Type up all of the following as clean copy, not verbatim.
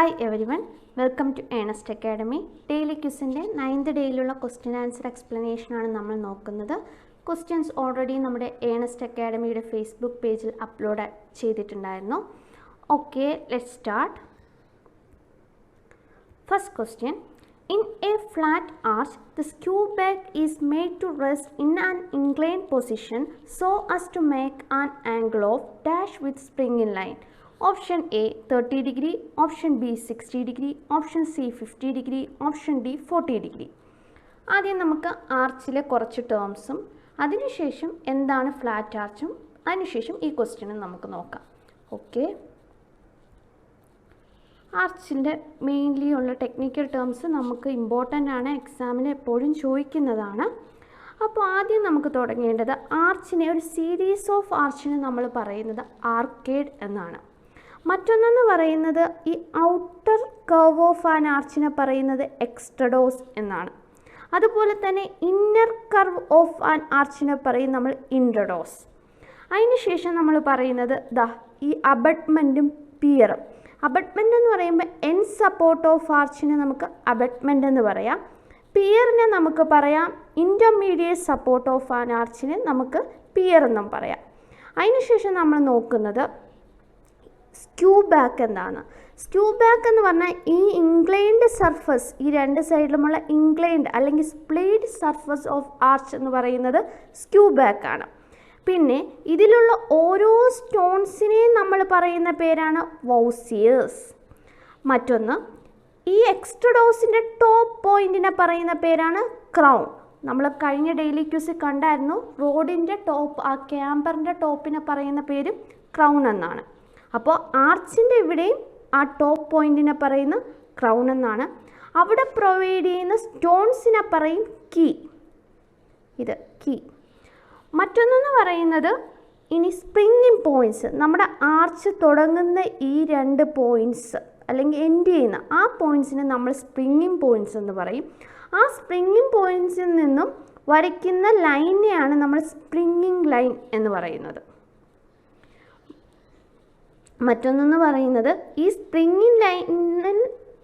Hi everyone, welcome to Earnest Academy. Daily Quizന്റെ 9th ഡേയിലുള്ള question answer explanation ആണ് നമ്മൾ നോക്കുന്നത്. ക്വസ്റ്റ്യൻസ് ഓൾറെഡി നമ്മുടെ ഏണസ്റ്റ് അക്കാഡമിയുടെ ഫേസ്ബുക്ക് പേജിൽ അപ്ലോഡ് ചെയ്തിട്ടുണ്ടായിരുന്നു. Okay, let's start. First question. In a flat arch, the skew back is made to rest in an inclined position so as to make an angle of dash with spring in line. Option A 30 degree, option B 60 degree, option C 50 degree, option D 40 degree. ആദ്യം നമുക്ക് ആർച്ചിലെ കുറച്ച് ടേംസും അതിനുശേഷം എന്താണ് flat ആർച്ചും അതിനുശേഷം ഈ ക്വസ്റ്റ്യനും നമുക്ക് നോക്കാം. ഓക്കെ, ആർച്ചിൻ്റെ മെയിൻലി ഉള്ള ടെക്നിക്കൽ ടേംസ് നമുക്ക് ഇമ്പോർട്ടൻ്റ് ആണ്, എക്സാമിന് എപ്പോഴും ചോദിക്കുന്നതാണ്. അപ്പോൾ ആദ്യം നമുക്ക് തുടങ്ങേണ്ടത് ആർച്ചിനെ, ഒരു സീരീസ് ഓഫ് ആർച്ചിനെ നമ്മൾ പറയുന്നത് ആർക്കേഡ് എന്നാണ്. മറ്റൊന്നെന്ന് പറയുന്നത് ഈ ഔട്ടർ കർവ് ഓഫ് ആൻ ആർച്ചിനെ പറയുന്നത് എക്സ്ട്രഡോസ് എന്നാണ്. അതുപോലെ തന്നെ ഇന്നർ കർവ് ഓഫ് ആൻ ആർച്ചിനെ പറയും നമ്മൾ ഇൻട്രഡോസ്. അതിനുശേഷം നമ്മൾ പറയുന്നത് ഈ അബട്ട്മെൻറ്റും പിയറും. അബട്ട്മെൻ്റ് എന്ന് പറയുമ്പോൾ എൻ സപ്പോർട്ട് ഓഫ് ആർച്ചിനെ നമുക്ക് അബട്ട്മെൻ്റ് എന്ന് പറയാം. പിയറിനെ നമുക്ക് പറയാം ഇൻ്റർമീഡിയറ്റ് സപ്പോർട്ട് ഓഫ് ആൻ ആർച്ചിനെ നമുക്ക് പിയർ എന്നും പറയാം. അതിനുശേഷം നമ്മൾ നോക്കുന്നത് സ്ക്യൂ ബാക്ക് എന്താണ്. സ്ക്യൂ ബാക്ക് എന്ന് പറഞ്ഞാൽ ഈ ഇൻക്ലൈൻഡ് സർഫസ്, ഈ രണ്ട് സൈഡിലുമുള്ള ഇൻക്ലൈൻഡ് അല്ലെങ്കിൽ സ്പ്ലേഡ് സർഫസ് ഓഫ് ആർച്ച് എന്ന് പറയുന്നത് സ്ക്യൂ ബാക്ക് ആണ്. പിന്നെ ഇതിലുള്ള ഓരോ സ്റ്റോൺസിനെയും നമ്മൾ പറയുന്ന പേരാണ് വൗസിയേഴ്സ്. മറ്റൊന്ന്, ഈ എക്സ്ട്രഡോസിൻ്റെ ടോപ്പ് പോയിൻറ്റിനെ പറയുന്ന പേരാണ് ക്രൗൺ. നമ്മൾ കഴിഞ്ഞ ഡെയിലി ക്യൂസിൽ കണ്ടായിരുന്നു, റോഡിൻ്റെ ടോപ്പ്, ആ ക്യാമ്പറിൻ്റെ ടോപ്പിനെ പറയുന്ന പേര് ക്രൗൺ എന്നാണ്. അപ്പോൾ ആർച്ചിൻ്റെ ഇവിടെയും ആ ടോപ്പ് പോയിൻറ്റിനെ പറയുന്ന ക്രൗൺ എന്നാണ്. അവിടെ പ്രൊവൈഡ് ചെയ്യുന്ന സ്റ്റോൺസിനെ പറയും കീ. ഇത് കീ. മറ്റൊന്നെന്ന് പറയുന്നത് ഇനി സ്പ്രിങ്ങിങ് പോയിൻറ്റ്സ്. നമ്മുടെ ആർച്ച് തുടങ്ങുന്ന ഈ രണ്ട് പോയിൻറ്റ്സ് അല്ലെങ്കിൽ എൻഡ് ചെയ്യുന്ന ആ പോയിൻറ്റ്സിനെ നമ്മൾ സ്പ്രിങ്ങിങ് പോയിൻറ്റ്സ് എന്ന് പറയും. ആ സ്പ്രിങ്ങിങ് പോയിൻറ്റ്സിൽ നിന്നും വരയ്ക്കുന്ന ലൈനെയാണ് നമ്മൾ സ്പ്രിങ്ങിങ് ലൈൻ എന്ന് പറയുന്നത്. മറ്റൊന്നെന്ന് പറയുന്നത് ഈ സ്പ്രിങ്ങിങ് ലൈനിൽ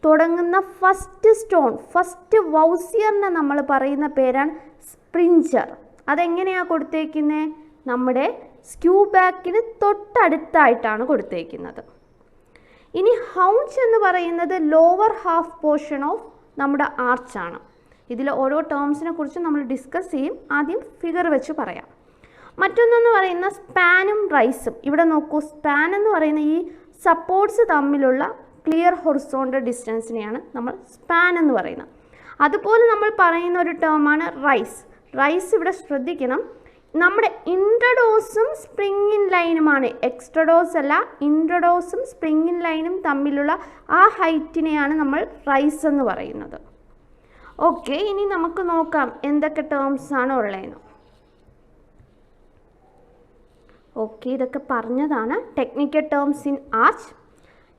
തുടങ്ങുന്ന ഫസ്റ്റ് സ്റ്റോൺ, ഫസ്റ്റ് വൗസിയറിനെ നമ്മൾ പറയുന്ന പേരാണ് സ്പ്രിഞ്ചർ. അതെങ്ങനെയാണ് കൊടുത്തേക്കുന്നത്? നമ്മുടെ സ്ക്യൂ ബാക്കിന് തൊട്ടടുത്തായിട്ടാണ് കൊടുത്തേക്കുന്നത്. ഇനി ഹൗച്ച് എന്ന് പറയുന്നത് ലോവർ ഹാഫ് പോർഷൻ ഓഫ് നമ്മുടെ ആർച്ചാണ്. ഇതിൽ ഓരോ ടേംസിനെ കുറിച്ച് നമ്മൾ ഡിസ്കസ് ചെയ്യും. ആദ്യം ഫിഗർ വെച്ച് പറയാം. മറ്റൊന്നെന്ന് പറയുന്ന സ്പാനും റൈസും. ഇവിടെ നോക്കൂ, സ്പാൻ എന്ന് പറയുന്ന ഈ സപ്പോർട്ട്സ് തമ്മിലുള്ള ക്ലിയർ ഹൊറിസോണ്ടൽ ഡിസ്റ്റൻസിനെയാണ് നമ്മൾ സ്പാൻ എന്ന് പറയുന്നത്. അതുപോലെ നമ്മൾ പറയുന്ന ഒരു ടേമാണ് റൈസ്. റൈസ് ഇവിടെ ശ്രദ്ധിക്കണം, നമ്മുടെ ഇൻട്രഡോസും സ്പ്രിങ്ങിൻ ലൈനുമാണ്, എക്സ്ട്രഡോസ് അല്ല. ഇൻട്രഡോസും സ്പ്രിങ്ങിൻ ലൈനും തമ്മിലുള്ള ആ ഹൈറ്റിനെയാണ് നമ്മൾ റൈസ് എന്ന് പറയുന്നത്. ഓക്കെ, ഇനി നമുക്ക് നോക്കാം എന്തൊക്കെ ടേംസ് ആണ് ഉള്ളതെന്ന്. ഓക്കെ, ഇതൊക്കെ പറഞ്ഞതാണ് ടെക്നിക്കൽ ടേംസ് ഇൻ ആർച്ച്.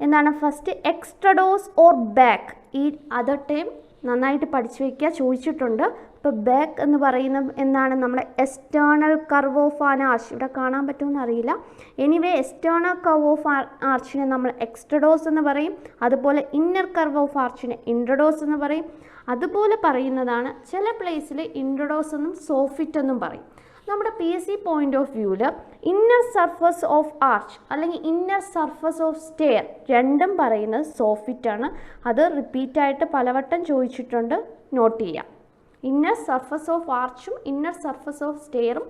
എന്താണ് ഫസ്റ്റ്? Extrados or back. ഈ അതർ ടേം നന്നായിട്ട് പഠിച്ചു വയ്ക്കുക, ചോദിച്ചിട്ടുണ്ട്. ഇപ്പോൾ ബാക്ക് എന്ന് പറയുന്നത് എന്താണ്? നമ്മുടെ external curve of an arch. ഇവിടെ കാണാൻ പറ്റുമെന്ന് അറിയില്ല. എനിവേ, എക്സ്റ്റേണൽ കർവ് ഓഫ് ആർച്ചിനെ നമ്മൾ എക്സ്ട്രഡോസ് എന്ന് പറയും. അതുപോലെ ഇന്നർ കർവ് ഓഫ് ആർച്ചിനെ ഇൻട്രഡോസ് എന്ന് പറയും. അതുപോലെ പറയുന്നതാണ് ചില പ്ലേസിൽ ഇൻട്രഡോസ് എന്നും സോഫിറ്റ് എന്നും പറയും. നമ്മുടെ PSC പോയിന്റ് ഓഫ് വ്യൂവിൽ ഇന്നർ സർഫസ് ഓഫ് ആർച്ച് അല്ലെങ്കിൽ ഇന്നർ സർഫസ് ഓഫ് സ്റ്റെയർ രണ്ടും പറയുന്നത് സോഫിറ്റ് ആണ്. അത് റിപ്പീറ്റായിട്ട് പലവട്ടം ചോദിച്ചിട്ടുണ്ട്, നോട്ട് ചെയ്യാം. ഇന്നർ സർഫസ് ഓഫ് ആർച്ചും ഇന്നർ സർഫസ് ഓഫ് സ്റ്റെയറും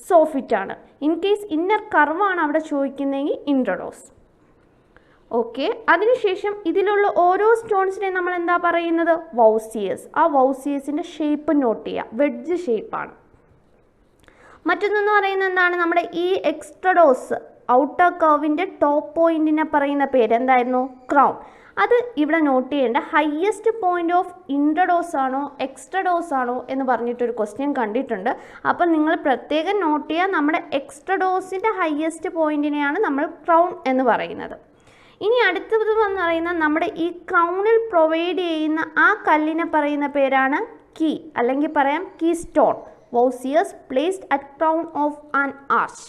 സോഫിറ്റ് ആണ്. ഇൻ കേസ് ഇന്നർ കർവാണ് അവിടെ ചോദിക്കുന്നതെങ്കിൽ ഇൻട്രഡോസ്. ഓക്കെ, അതിനുശേഷം ഇതിലുള്ള ഓരോ സ്റ്റോൺസിനെ നമ്മൾ എന്താ പറയുന്നത്? വൗസിയേഴ്സ്. ആ വൗസിയേഴ്സിൻ്റെ ഷേപ്പ് നോട്ട് ചെയ്യുക, വെഡ്ജ് ഷേപ്പാണ്. മറ്റൊന്നെന്ന് പറയുന്നത് എന്താണ്? നമ്മുടെ ഈ എക്സ്ട്രഡോസ് ഔട്ടർ കർവിൻ്റെ ടോപ്പ് പോയിൻറ്റിനെ പറയുന്ന പേര് എന്തായിരുന്നു? ക്രൗൺ. അത് ഇവിടെ നോട്ട് ചെയ്യേണ്ട. ഹയസ്റ്റ് പോയിൻ്റ് ഓഫ് ഇൻട്രഡോസ് ആണോ എക്സ്ട്രഡോസ് ആണോ എന്ന് പറഞ്ഞിട്ടൊരു ക്വസ്റ്റ്യൻ കണ്ടിട്ടുണ്ട്. അപ്പം നിങ്ങൾ പ്രത്യേകം നോട്ട് ചെയ്യുക, നമ്മുടെ എക്സ്ട്രഡോസിൻ്റെ ഹയസ്റ്റ് പോയിൻറ്റിനെയാണ് നമ്മൾ ക്രൗൺ എന്ന് പറയുന്നത്. ഇനി അടുത്തത് എന്ന് പറയുന്നത് നമ്മുടെ ഈ ക്രൗണിൽ പ്രൊവൈഡ് ചെയ്യുന്ന ആ കല്ലിനെ പറയുന്ന പേരാണ് കീ, അല്ലെങ്കിൽ പറയാം keystone. Voussoirs placed at crown of an arch.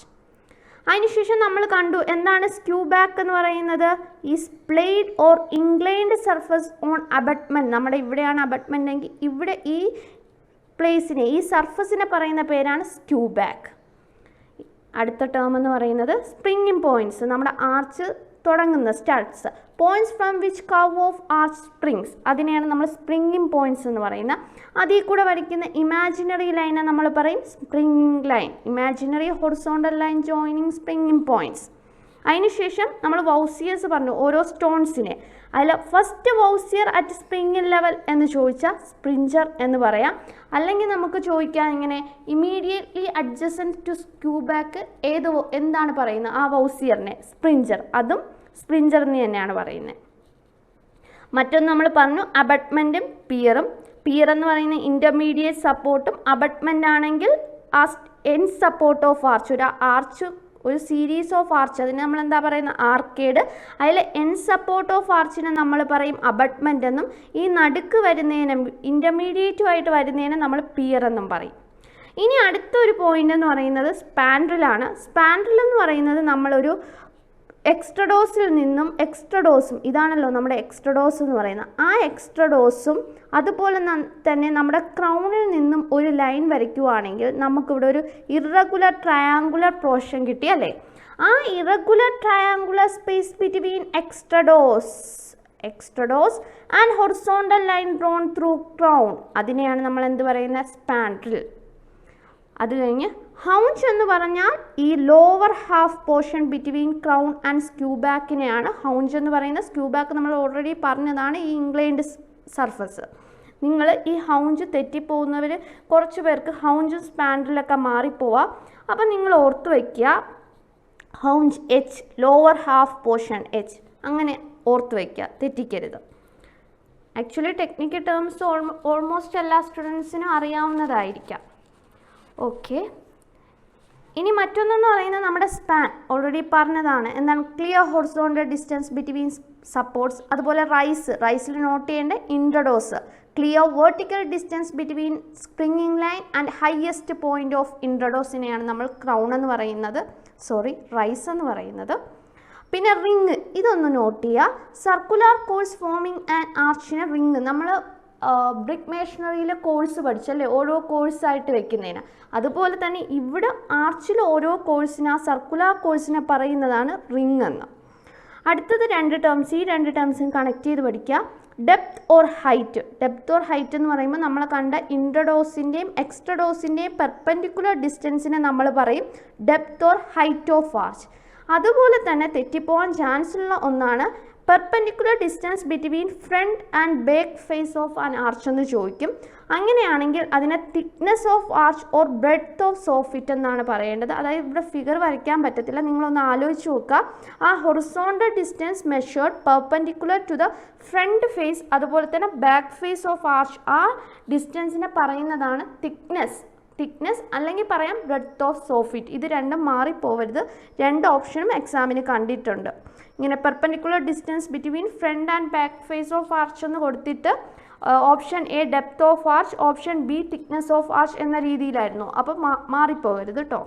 അതിനുശേഷം നമ്മൾ കണ്ടു എന്താണ് സ്ക്യൂ ബാക്ക് എന്ന് പറയുന്നത്, ഈ splayed or inclined surface on abutment. നമ്മുടെ ഇവിടെയാണ് അബട്ട്മെൻ്റ് എങ്കിൽ ഇവിടെ ഈ പ്ലേസിനെ, ഈ സർഫസിനെ പറയുന്ന പേരാണ് സ്ക്യൂ ബാക്ക്. അടുത്ത ടേം എന്ന് പറയുന്നത് സ്പ്രിങ്ങിങ് പോയിൻറ്റ്സ്. നമ്മുടെ ആർച്ച് തുടങ്ങുന്ന studs, points from which curve of arch springs, അതിനെയാണ് നമ്മൾ സ്പ്രിങ്ങിങ് പോയിൻറ്റ്സ് എന്ന് പറയുന്നത്. അതിൽ കൂടെ വരയ്ക്കുന്ന ഇമാജിനറി ലൈനെ നമ്മൾ പറയും springing line. Imaginary horizontal line joining springing points. അതിനുശേഷം നമ്മൾ വൗസിയേഴ്സ് പറഞ്ഞു ഓരോ സ്റ്റോൺസിനെ. അതിൽ first voussoir at spring level എന്ന് ചോദിച്ചാൽ സ്പ്രിഞ്ചർ എന്ന് പറയാം. അല്ലെങ്കിൽ നമുക്ക് ചോദിക്കാം ഇങ്ങനെ immediately adjacent to skewback എന്താണ് പറയുന്നത് ആ വൗസിയറിനെ, സ്പ്രിഞ്ചർ. അതും സ്പ്രിഞ്ചർ എന്ന് തന്നെയാണ് പറയുന്നത്. മറ്റൊന്ന് നമ്മൾ പറഞ്ഞു അബട്ട്മെൻറ്റും പിയറും. പിയർ എന്ന് പറയുന്ന ഇൻ്റർമീഡിയറ്റ് സപ്പോർട്ടും അബട്ട്മെൻ്റ് ആണെങ്കിൽ ആ എൻഡ് സപ്പോർട്ട് ഓഫ് ആർച്ച്, ഒരു ആർച്ച്, ഒരു സീരീസ് ഓഫ് ആർച്ച്, അതിന് നമ്മൾ എന്താ പറയുന്നത് ആർക്കേഡ്. അതിൽ എൻഡ് സപ്പോർട്ട് ഓഫ് ആർച്ചിനെ നമ്മൾ പറയും അബട്ട്മെൻ്റ് എന്നും, ഈ നടുക്ക് വരുന്നതിന് ഇൻ്റർമീഡിയറ്റുമായിട്ട് വരുന്നതിനെ നമ്മൾ പിയർ എന്നും പറയും. ഇനി അടുത്തൊരു പോയിൻ്റ് എന്ന് പറയുന്നത് സ്പാൻഡ്രിലാണ്. സ്പാൻഡ്രിൽ എന്ന് പറയുന്നത് നമ്മളൊരു എക്സ്ട്രഡോസിൽ നിന്നും എക്സ്ട്രഡോസും, ഇതാണല്ലോ നമ്മുടെ എക്സ്ട്രഡോസ് എന്ന് പറയുന്നത്, ആ എക്സ്ട്രഡോസും അതുപോലെ തന്നെ നമ്മുടെ ക്രൗണിൽ നിന്നും ഒരു ലൈൻ വരയ്ക്കുവാണെങ്കിൽ നമുക്കിവിടെ ഒരു ഇറഗുലർ ട്രയാങ്കുലർ പോർഷൻ കിട്ടി അല്ലേ. ആ irregular triangular space between extrados and horizontal line drawn through crown, അതിനെയാണ് നമ്മൾ എന്ത് പറയുന്നത് സ്പാൻഡ്രിൽ. അത് കഴിഞ്ഞ് ഹൗഞ്ച് എന്ന് പറഞ്ഞാൽ ഈ lower half portion between crown and skew ബാക്കിനെയാണ് ഹൗഞ്ച് എന്ന് പറയുന്നത്. സ്ക്യൂ ബാക്ക് നമ്മൾ ഓൾറെഡി പറഞ്ഞതാണ് ഈ ഇൻക്ലൈൻഡ് സർഫസ്. നിങ്ങൾ ഈ ഹൗഞ്ച് തെറ്റിപ്പോകുന്നവർ കുറച്ച് പേർക്ക് ഹൗഞ്ചും സ്പാൻഡ്രിലൊക്കെ മാറിപ്പോവാം. അപ്പം നിങ്ങൾ ഓർത്ത് വയ്ക്കുക haunch H, lower half portion H, അങ്ങനെ ഓർത്ത് വയ്ക്കുക, തെറ്റിക്കരുത്. ആക്ച്വലി ടെക്നിക്കൽ ടേംസ് ഓൾമോസ്റ്റ് എല്ലാ സ്റ്റുഡൻസിനും അറിയാവുന്നതായിരിക്കാം. ഓക്കെ, ഇനി മറ്റൊന്നെന്ന് പറയുന്നത് നമ്മുടെ സ്പാൻ ഓൾറെഡി പറഞ്ഞതാണ്. എന്താണ് clear horizontal distance between supports. അതുപോലെ റൈസിൽ നോട്ട് ചെയ്യേണ്ട intrados, clear vertical distance between springing line and highest point of ഇൻട്രഡോസിനെയാണ് നമ്മൾ ക്രൗൺ എന്ന് പറയുന്നത്, റൈസ് എന്ന് പറയുന്നത്. പിന്നെ റിങ്, ഇതൊന്ന് നോട്ട് ചെയ്യുക. സർക്കുലർ കോഴ്സ് ഫോമിങ് ആൻഡ് ആർച്ചിനെ റിങ്, നമ്മൾ ബ്രിക്ക് മേഷണറിയിലെ കോഴ്സ് പഠിച്ചല്ലേ ഓരോ കോഴ്സായിട്ട് വെക്കുന്നതിന്, അതുപോലെ തന്നെ ഇവിടെ ആർച്ചിൽ ഓരോ കോഴ്സിന് ആ സർക്കുലർ കോഴ്സിനെ പറയുന്നതാണ് റിങ് എന്ന്. അടുത്തത് രണ്ട് ടേംസ്, ഈ രണ്ട് ടേംസും കണക്ട് ചെയ്ത് പഠിക്കുക. Depth or height. Depth or height എന്ന് പറയുമ്പോൾ നമ്മൾ കണ്ട ഇൻട്രഡോസിൻ്റെയും എക്സ്ട്രഡോസിൻ്റെയും പെർപെൻഡിക്കുലർ ഡിസ്റ്റൻസിനെ നമ്മൾ പറയും depth or height of arch. അതുപോലെ തന്നെ തെറ്റിപ്പോകാൻ ചാൻസ് ഉള്ള ഒന്നാണ് perpendicular distance between front and back face of an arch എന്ന് ചോദിക്കും. അങ്ങനെയാണെങ്കിൽ അതിനെ thickness of arch or breadth of soffit എന്നാണ് പറയേണ്ടത്. അതായത് ഇവിടെ ഫിഗർ വരയ്ക്കാൻ പറ്റത്തില്ല, നിങ്ങളൊന്ന് ആലോചിച്ച് നോക്കുക. ആ horizontal distance measured perpendicular to the front face അതുപോലെ തന്നെ ബാക്ക് ഫേസ് ഓഫ് ആർച്ച്, ആ ഡിസ്റ്റൻസിനെ പറയുന്നതാണ് തിക്നെസ് അല്ലെങ്കിൽ പറയാം ബ്രെഡ്ത്ത് ഓഫ് സോഫിറ്റ്. ഇത് രണ്ടും മാറിപ്പോവരുത്, രണ്ട് ഓപ്ഷനും എക്സാമിന് കണ്ടിട്ടുണ്ട്. ഇങ്ങനെ perpendicular distance between front and back face of arch എന്ന് കൊടുത്തിട്ട് option A depth of arch, option B thickness of arch എന്ന രീതിയിലായിരുന്നു. അപ്പോൾ മാറിപ്പോകരുത് കേട്ടോ.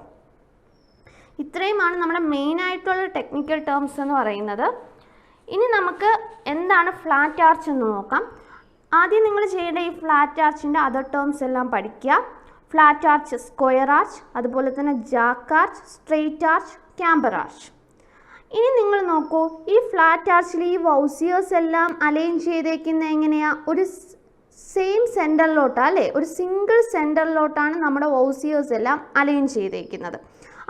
ഇത്രയുമാണ് നമ്മുടെ മെയിനായിട്ടുള്ള ടെക്നിക്കൽ ടേംസ് എന്ന് പറയുന്നത്. ഇനി നമുക്ക് എന്താണ് ഫ്ലാറ്റ് ആർച്ച് എന്ന് നോക്കാം. ആദ്യം നിങ്ങൾ ചെയ്യേണ്ട ഈ ഫ്ലാറ്റ് ആർച്ചിൻ്റെ അതർ ടേംസ് എല്ലാം പഠിക്കുക. ഫ്ലാറ്റ് ആർച്ച്, സ്ക്വയർ ആർച്ച്, അതുപോലെ തന്നെ Jack arch, straight arch, camper arch. ഇനി നിങ്ങൾ നോക്കൂ, ഈ ഫ്ലാറ്റ് ആർച്ചിൽ ഈ വൗസിയേഴ്സ് എല്ലാം അലൈൻ ചെയ്തേക്കുന്നത് എങ്ങനെയാണ്? ഒരു സെയിം സെൻറ്ററിലോട്ടാണ് അല്ലേ, ഒരു സിംഗിൾ സെൻറ്ററിലോട്ടാണ് നമ്മുടെ വൗസിയേഴ്സ് എല്ലാം അലൈൻ ചെയ്തേക്കുന്നത്.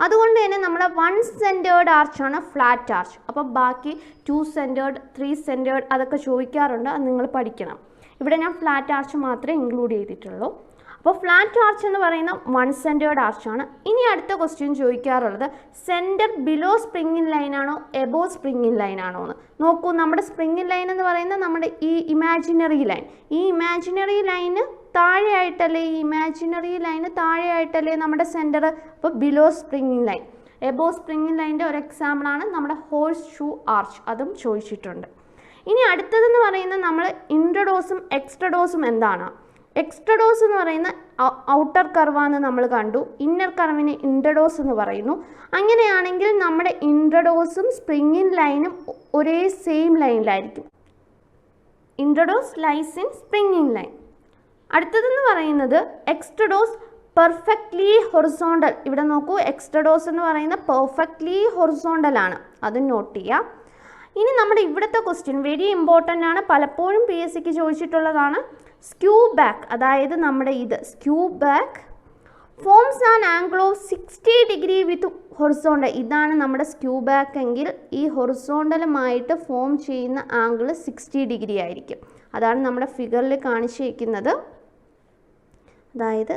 അതുകൊണ്ട് തന്നെ നമ്മുടെ 1 സെൻറ്റേർഡ് ആർച്ചാണ് ഫ്ലാറ്റ് ആർച്ച്. അപ്പോൾ ബാക്കി 2 സെൻറ്റേർഡ് 3 സെൻറ്റേർഡ് അതൊക്കെ ചോദിക്കാറുണ്ട്, അത് നിങ്ങൾ പഠിക്കണം. ഇവിടെ ഞാൻ ഫ്ലാറ്റ് ആർച്ച് മാത്രമേ ഇൻക്ലൂഡ് ചെയ്തിട്ടുള്ളൂ. അപ്പോൾ ഫ്ലാറ്റ് ആർച്ച് എന്ന് പറയുന്ന 1 സെൻറ്റേർഡ് ആർച്ചാണ്. ഇനി അടുത്ത ക്വസ്റ്റ്യൻ ചോദിക്കാറുള്ളത് സെൻറ്റർ ബിലോ സ്പ്രിങ്ങിങ് ലൈൻ ആണോ എബോവ് സ്പ്രിങ്ങിങ് ലൈൻ ആണോ എന്ന്. നോക്കൂ, നമ്മുടെ സ്പ്രിങ്ങിങ് ലൈൻ എന്ന് പറയുന്നത് നമ്മുടെ ഈ ഇമാജിനറി ലൈൻ, ഈ ഇമാജിനറി ലൈന് താഴെയായിട്ടല്ലേ, ഈ ഇമാജിനറി ലൈന് താഴെയായിട്ടല്ലേ നമ്മുടെ സെൻറ്റർ. അപ്പോൾ below springing line. Above springing ലൈൻ്റെ ഒരു എക്സാമ്പിളാണ് നമ്മുടെ ഹോഴ്സ് ഷൂ ആർച്ച്, അതും ചോദിച്ചിട്ടുണ്ട്. ഇനി അടുത്തതെന്ന് പറയുന്നത് നമ്മൾ ഇൻട്രഡോസും എക്സ്ട്രഡോസും എന്താണ്? എക്സ്ട്രഡോസ് എന്ന് പറയുന്ന ഔട്ടർ കർവാന്ന് നമ്മൾ കണ്ടു, ഇന്നർ കർവിനെ ഇൻട്രഡോസ് എന്ന് പറയുന്നു. അങ്ങനെയാണെങ്കിൽ നമ്മുടെ ഇൻട്രഡോസും സ്പ്രിംഗിൻ ലൈനും ഒരേ സെയിം ലൈനിലായിരിക്കും. Intrados lies in springing line. അടുത്തതെന്ന് പറയുന്നത് എക്സ്ട്രഡോസ് പെർഫെക്റ്റ്ലി ഹൊറിസോണ്ടൽ. ഇവിടെ നോക്കൂ, എക്സ്ട്രഡോസ് എന്ന് പറയുന്ന പെർഫെക്റ്റ്ലി ഹൊറിസോണ്ടൽ ആണ്, അത് നോട്ട് ചെയ്യാം. ഇനി നമ്മുടെ ഇവിടുത്തെ ക്വസ്റ്റ്യൻ വെരി ഇമ്പോർട്ടൻ്റ് ആണ്, പലപ്പോഴും PSCക്ക് ചോദിച്ചിട്ടുള്ളതാണ്. സ്ക്യൂ ബാക്ക്, അതായത് നമ്മുടെ ഇത് skew back forms an angle of 60 degree with horizontal. ഇതാണ് നമ്മുടെ സ്ക്യൂ ബാക്ക് എങ്കിൽ ഈ ഹൊറിസോണ്ടലുമായിട്ട് ഫോം ചെയ്യുന്ന ആംഗിൾ 60 ഡിഗ്രി ആയിരിക്കും. അതാണ് നമ്മുടെ ഫിഗറിൽ കാണിച്ചിരിക്കുന്നത്. അതായത്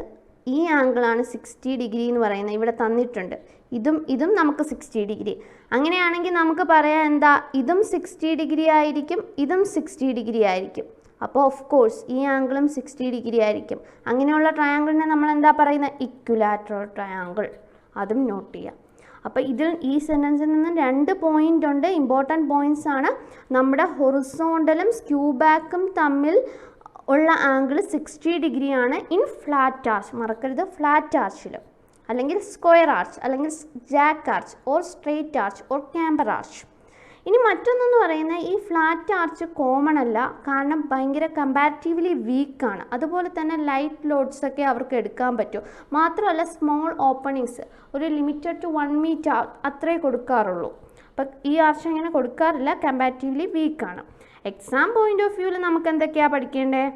ഈ ആംഗിളാണ് 60 ഡിഗ്രി എന്ന് പറയുന്നത്, ഇവിടെ തന്നിട്ടുണ്ട്. ഇതും നമുക്ക് 60 ഡിഗ്രി. അങ്ങനെയാണെങ്കിൽ നമുക്ക് പറയാം എന്താ, ഇതും 60 ഡിഗ്രി ആയിരിക്കും, ഇതും 60 ഡിഗ്രി ആയിരിക്കും. അപ്പോൾ ഓഫ് കോഴ്സ് ഈ ആംഗിളും 60 ഡിഗ്രി ആയിരിക്കും. അങ്ങനെയുള്ള ട്രയാങ്കിളിനെ നമ്മൾ എന്താ പറയുന്നത്, ഇക്വിലാറ്ററൽ ട്രയാങ്കിൾ. അതും നോട്ട് ചെയ്യാം. അപ്പോൾ ഈ സെൻറ്റൻസിൽ നിന്ന് 2 പോയിൻ്റ് ഉണ്ട്, ഇമ്പോർട്ടൻറ്റ് പോയിൻറ്റ്സ് ആണ്. നമ്മുടെ ഹൊറിസോണ്ടലും സ്ക്യൂ ബാക്കും തമ്മിൽ ഉള്ള ആംഗിൾ 60 ഡിഗ്രി ആണ് ഇൻ ഫ്ലാറ്റ് ആർച്ച്. മറക്കരുത്, ഫ്ലാറ്റ് ആർച്ചിൽ, അല്ലെങ്കിൽ സ്ക്വയർ ആർച്ച്, അല്ലെങ്കിൽ Jack arch, or straight arch, or camper arch. ഇനി മറ്റൊന്നെന്ന് പറയുന്നത് ഈ ഫ്ലാറ്റ് ആർച്ച് കോമൺ അല്ല, കാരണം ഭയങ്കര കമ്പാരിറ്റീവ്ലി വീക്കാണ്. അതുപോലെ തന്നെ ലൈറ്റ് ലോഡ്സ് ഒക്കെ അവർക്ക് എടുക്കാൻ പറ്റും. മാത്രമല്ല സ്മോൾ ഓപ്പണിങ്സ്, ഒരു ലിമിറ്റഡ് ടു 1 മീറ്റർ അത്രേ കൊടുക്കാറുള്ളൂ. അപ്പം ഈ ആർച്ച് അങ്ങനെ കൊടുക്കാറില്ല, കമ്പാരിറ്റീവ്ലി വീക്കാണ്. എക്സാം പോയിന്റ് ഓഫ് വ്യൂവിൽ നമുക്ക് എന്തൊക്കെയാണ് പഠിക്കേണ്ടത്?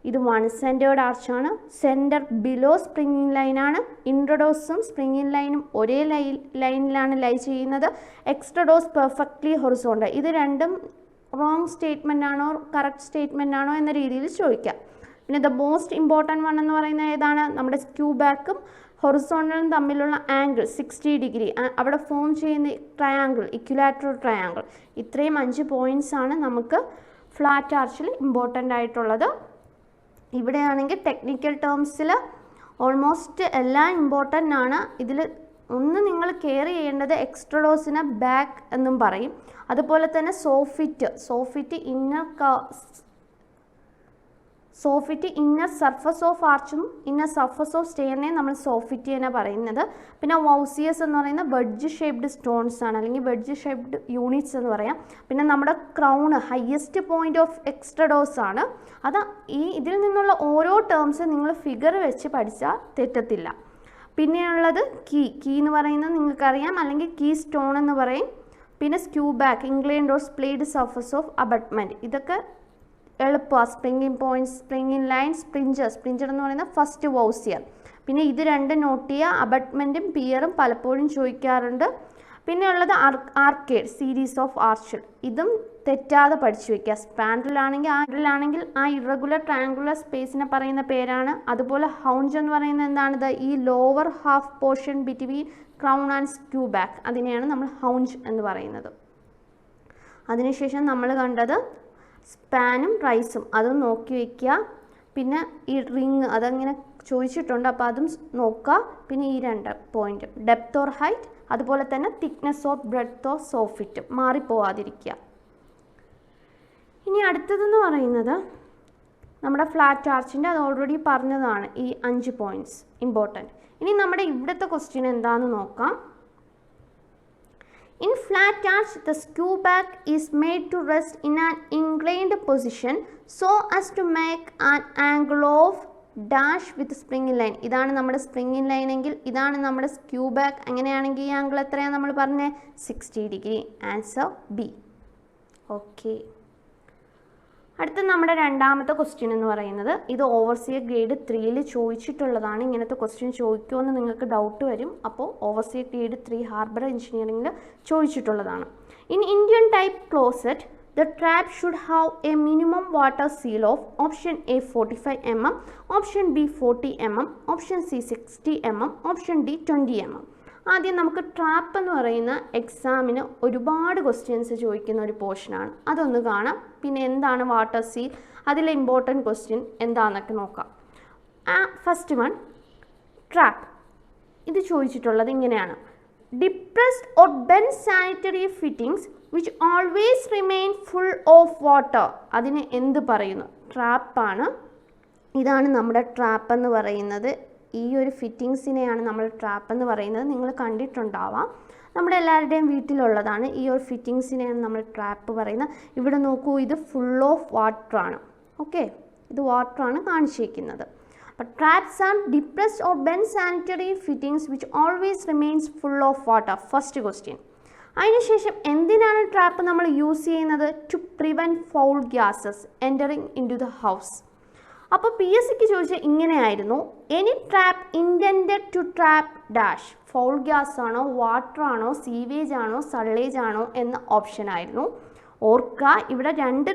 ഇത് 1 സെൻറ്റേർഡ് ആർച്ചാണ്, സെൻറ്റർ ബിലോ സ്പ്രിംഗിങ് ലൈനാണ്, ഇൻട്രഡോസും സ്പ്രിംഗിങ് ലൈനും ഒരേ ലൈനിലാണ് ലൈ ചെയ്യുന്നത്. എക്സ്ട്രഡോസ് പെർഫെക്റ്റ്ലി ഹൊറിസോണ്ടൽ. ഇത് രണ്ടും റോങ് സ്റ്റേറ്റ്മെൻ്റ് ആണോ കറക്റ്റ് സ്റ്റേറ്റ്മെൻ്റ് ആണോ എന്ന രീതിയിൽ ചോദിക്കാം. പിന്നെ ദ മോസ്റ്റ് ഇമ്പോർട്ടൻറ്റ് വൺ എന്ന് പറയുന്നത് ഏതാണ്? നമ്മുടെ സ്ക്യൂ ബാക്കും ഹൊറിസോണ്ടലും തമ്മിലുള്ള ആംഗിൾ 60 ഡിഗ്രി, അവിടെ ഫോം ചെയ്യുന്ന ട്രയാങ്കിൾ, ഇക്വിലാറ്ററൽ ട്രയാങ്കിൾ. ഇത്രയും 5 പോയിൻറ്റ്സ് ആണ് നമുക്ക് ഫ്ലാറ്റ് ആർച്ചിൽ ഇമ്പോർട്ടൻ്റ് ആയിട്ടുള്ളത്. ഇവിടെയാണെങ്കിൽ ടെക്നിക്കൽ ടേംസിൽ ഓൾമോസ്റ്റ് എല്ലാം ഇമ്പോർട്ടൻ്റ് ആണ്. ഇതിൽ ഒന്ന് നിങ്ങൾ കെയർ ചെയ്യേണ്ടത് എക്സ്ട്രഡോസിനെ ബാക്ക് എന്നും പറയും. അതുപോലെ തന്നെ സോഫിറ്റ് ഇന്നർ സർഫസ് ഓഫ് ആർച്ചും ഇന്നർ സർഫസ് ഓഫ് സ്റ്റെയറിനെ നമ്മൾ സോഫിറ്റ് തന്നെ പറയുന്നത്. പിന്നെ വൗസിയസ് എന്ന് പറയുന്ന വെഡ്ജ് ഷേപ്ഡ് സ്റ്റോൺസ് ആണ്, അല്ലെങ്കിൽ വെഡ്ജ് ഷേപ്ഡ് യൂണിറ്റ്സ് എന്ന് പറയാം. പിന്നെ നമ്മുടെ ക്രൗൺ ഹയസ്റ്റ് പോയിന്റ് ഓഫ് എക്സ്ട്രഡോസ് ആണ്. അത് ഇതിൽ നിന്നുള്ള ഓരോ ടേംസ് നിങ്ങൾ ഫിഗർ വെച്ച് പഠിച്ചാൽ തെറ്റത്തില്ല. പിന്നെയുള്ളത് കീ എന്ന് പറയുന്നത് നിങ്ങൾക്കറിയാം, അല്ലെങ്കിൽ കീ സ്റ്റോൺ എന്ന് പറയും. പിന്നെ skew back, inclined or splayed surface of abutment, ഇതൊക്കെ എളുപ്പമാണ്. സ്പ്രിംഗിങ് പോയിൻറ്റ്സ്, സ്പ്രിംഗിങ് ലൈൻ, സ്പ്രിഞ്ചർ എന്ന് പറയുന്ന ഫസ്റ്റ് വൗസിയർ. പിന്നെ ഇത് രണ്ടും നോട്ട് ചെയ്യുക. അബട്ട്മെൻറ്റും പിയറും പലപ്പോഴും ചോദിക്കാറുണ്ട്. പിന്നെ ഉള്ളത് ആർക്കേഡ്, സീരീസ് ഓഫ് ആർച്ചിൽ. ഇതും തെറ്റാതെ പഠിച്ചു വയ്ക്കുക. സ്പാൻഡ്രലാണെങ്കിൽ ആ ഇറഗുലർ ട്രയാങ്കുലർ സ്പേസിനെ പറയുന്ന പേരാണ്. അതുപോലെ ഹൗഞ്ച് എന്ന് പറയുന്നത് എന്താണിത്? ഈ lower half portion between crown and skew back, അതിനെയാണ് നമ്മൾ ഹൗഞ്ച് എന്ന് പറയുന്നത്. അതിനുശേഷം നമ്മൾ കണ്ടത് സ്പാനും റൈസും, അതും നോക്കി വയ്ക്കുക. പിന്നെ ഈ റിങ്, അതങ്ങനെ ചോദിച്ചിട്ടുണ്ട്, അപ്പോൾ അതും നോക്കുക. പിന്നെ ഈ 2 പോയിന്റ്, ഡെപ്ത് ഓർ ഹൈറ്റ്, അതുപോലെ തന്നെ thickness or breadth or soffit, മാറിപ്പോവാതിരിക്കുക. ഇനി അടുത്തതെന്ന് പറയുന്നത് നമ്മുടെ ഫ്ലാറ്റ് ആർച്ചിൻ്റെ, അത് ഓൾറെഡി പറഞ്ഞതാണ്, ഈ 5 പോയിൻറ്റ്സ് ഇമ്പോർട്ടൻറ്റ്. ഇനി നമ്മുടെ ഇവിടുത്തെ ക്വസ്റ്റ്യൻ എന്താണെന്ന് നോക്കാം. In flat arch, the skew back is made to rest in an inclined position so as to make an angle of dash with springing line. ഇതാണ് നമ്മുടെ സ്പ്രിംഗിങ് ലൈൻ എങ്കിൽ ഇതാണ് നമ്മുടെ സ്ക്യൂ ബാക്ക്. അങ്ങനെയാണെങ്കിൽ ഈ ആംഗിൾ എത്രയാണ് നമ്മൾ പറഞ്ഞത്? 60 ഡിഗ്രി. Answer B. ഓക്കെ. അടുത്ത നമ്മുടെ രണ്ടാമത്തെ ക്വസ്റ്റ്യൻ എന്ന് പറയുന്നത്, ഇത് ഓവർസിയർ ഗ്രേഡ് 3യിൽ ചോദിച്ചിട്ടുള്ളതാണ്. ഇങ്ങനത്തെ ക്വസ്റ്റ്യൻ ചോദിക്കുമെന്ന് നിങ്ങൾക്ക് ഡൗട്ട് വരും. അപ്പോൾ ഓവർസിയർ ഗ്രേഡ് 3 ഹാർബർ എഞ്ചിനീയറിംഗിൽ ചോദിച്ചിട്ടുള്ളതാണ്. In Indian type closet, the trap should have a minimum water seal of option A 45 mm, option B 40 mm, option C 60 mm, option D 20 mm. ആദ്യം നമുക്ക് trap എന്ന് പറയുന്ന എക്സാമിന് ഒരുപാട് ക്വസ്റ്റ്യൻസ് ചോദിക്കുന്ന ഒരു പോർഷനാണ്, അതൊന്ന് കാണാം. പിന്നെ എന്താണ് വാട്ടർ സീൽ, അതിലെ ഇമ്പോർട്ടൻറ്റ് ക്വസ്റ്റ്യൻ എന്താണെന്നൊക്കെ നോക്കാം. First one, trap. ഇത് ചോദിച്ചിട്ടുള്ളത് ഇങ്ങനെയാണ്: depressed or bend sanitary fittings which always remain full of water. അതിന് എന്ത് പറയുന്നു? ട്രാപ്പാണ്. ഇതാണ് നമ്മുടെ ട്രാപ്പ് എന്ന് പറയുന്നത്. ഈ ഒരു ഫിറ്റിങ്സിനെയാണ് നമ്മൾ ട്രാപ്പ് എന്ന് പറയുന്നത്. നിങ്ങൾ കണ്ടിട്ടുണ്ടാവാം, നമ്മുടെ എല്ലാവരുടെയും വീട്ടിലുള്ളതാണ്. ഈ ഒരു ഫിറ്റിങ്സിനെയാണ് നമ്മൾ ട്രാപ്പ് പറയുന്നത്. ഇവിടെ നോക്കൂ, ഇത് ഫുൾ ഓഫ് വാട്ടറാണ്. ഓക്കെ, ഇത് വാട്ടറാണ് കാണിച്ചിരിക്കുന്നത്. അപ്പോൾ traps are depressed or bend sanitary fittings which always remains full of water. First question. അതിനുശേഷം എന്തിനാണ് ട്രാപ്പ് നമ്മൾ യൂസ് ചെയ്യുന്നത്? To prevent foul gases entering into the house. അപ്പോൾ പി എസ് സിക്ക് ചോദിച്ചാൽ ഇങ്ങനെയായിരുന്നു, any trap intended to trap dash. Foul gas ആണോ, water ആണോ, സീവേജ് ആണോ, സള്ളേജ് ആണോ എന്ന ഓപ്ഷൻ ആയിരുന്നു. ഓർക്കുക, ഇവിടെ രണ്ട്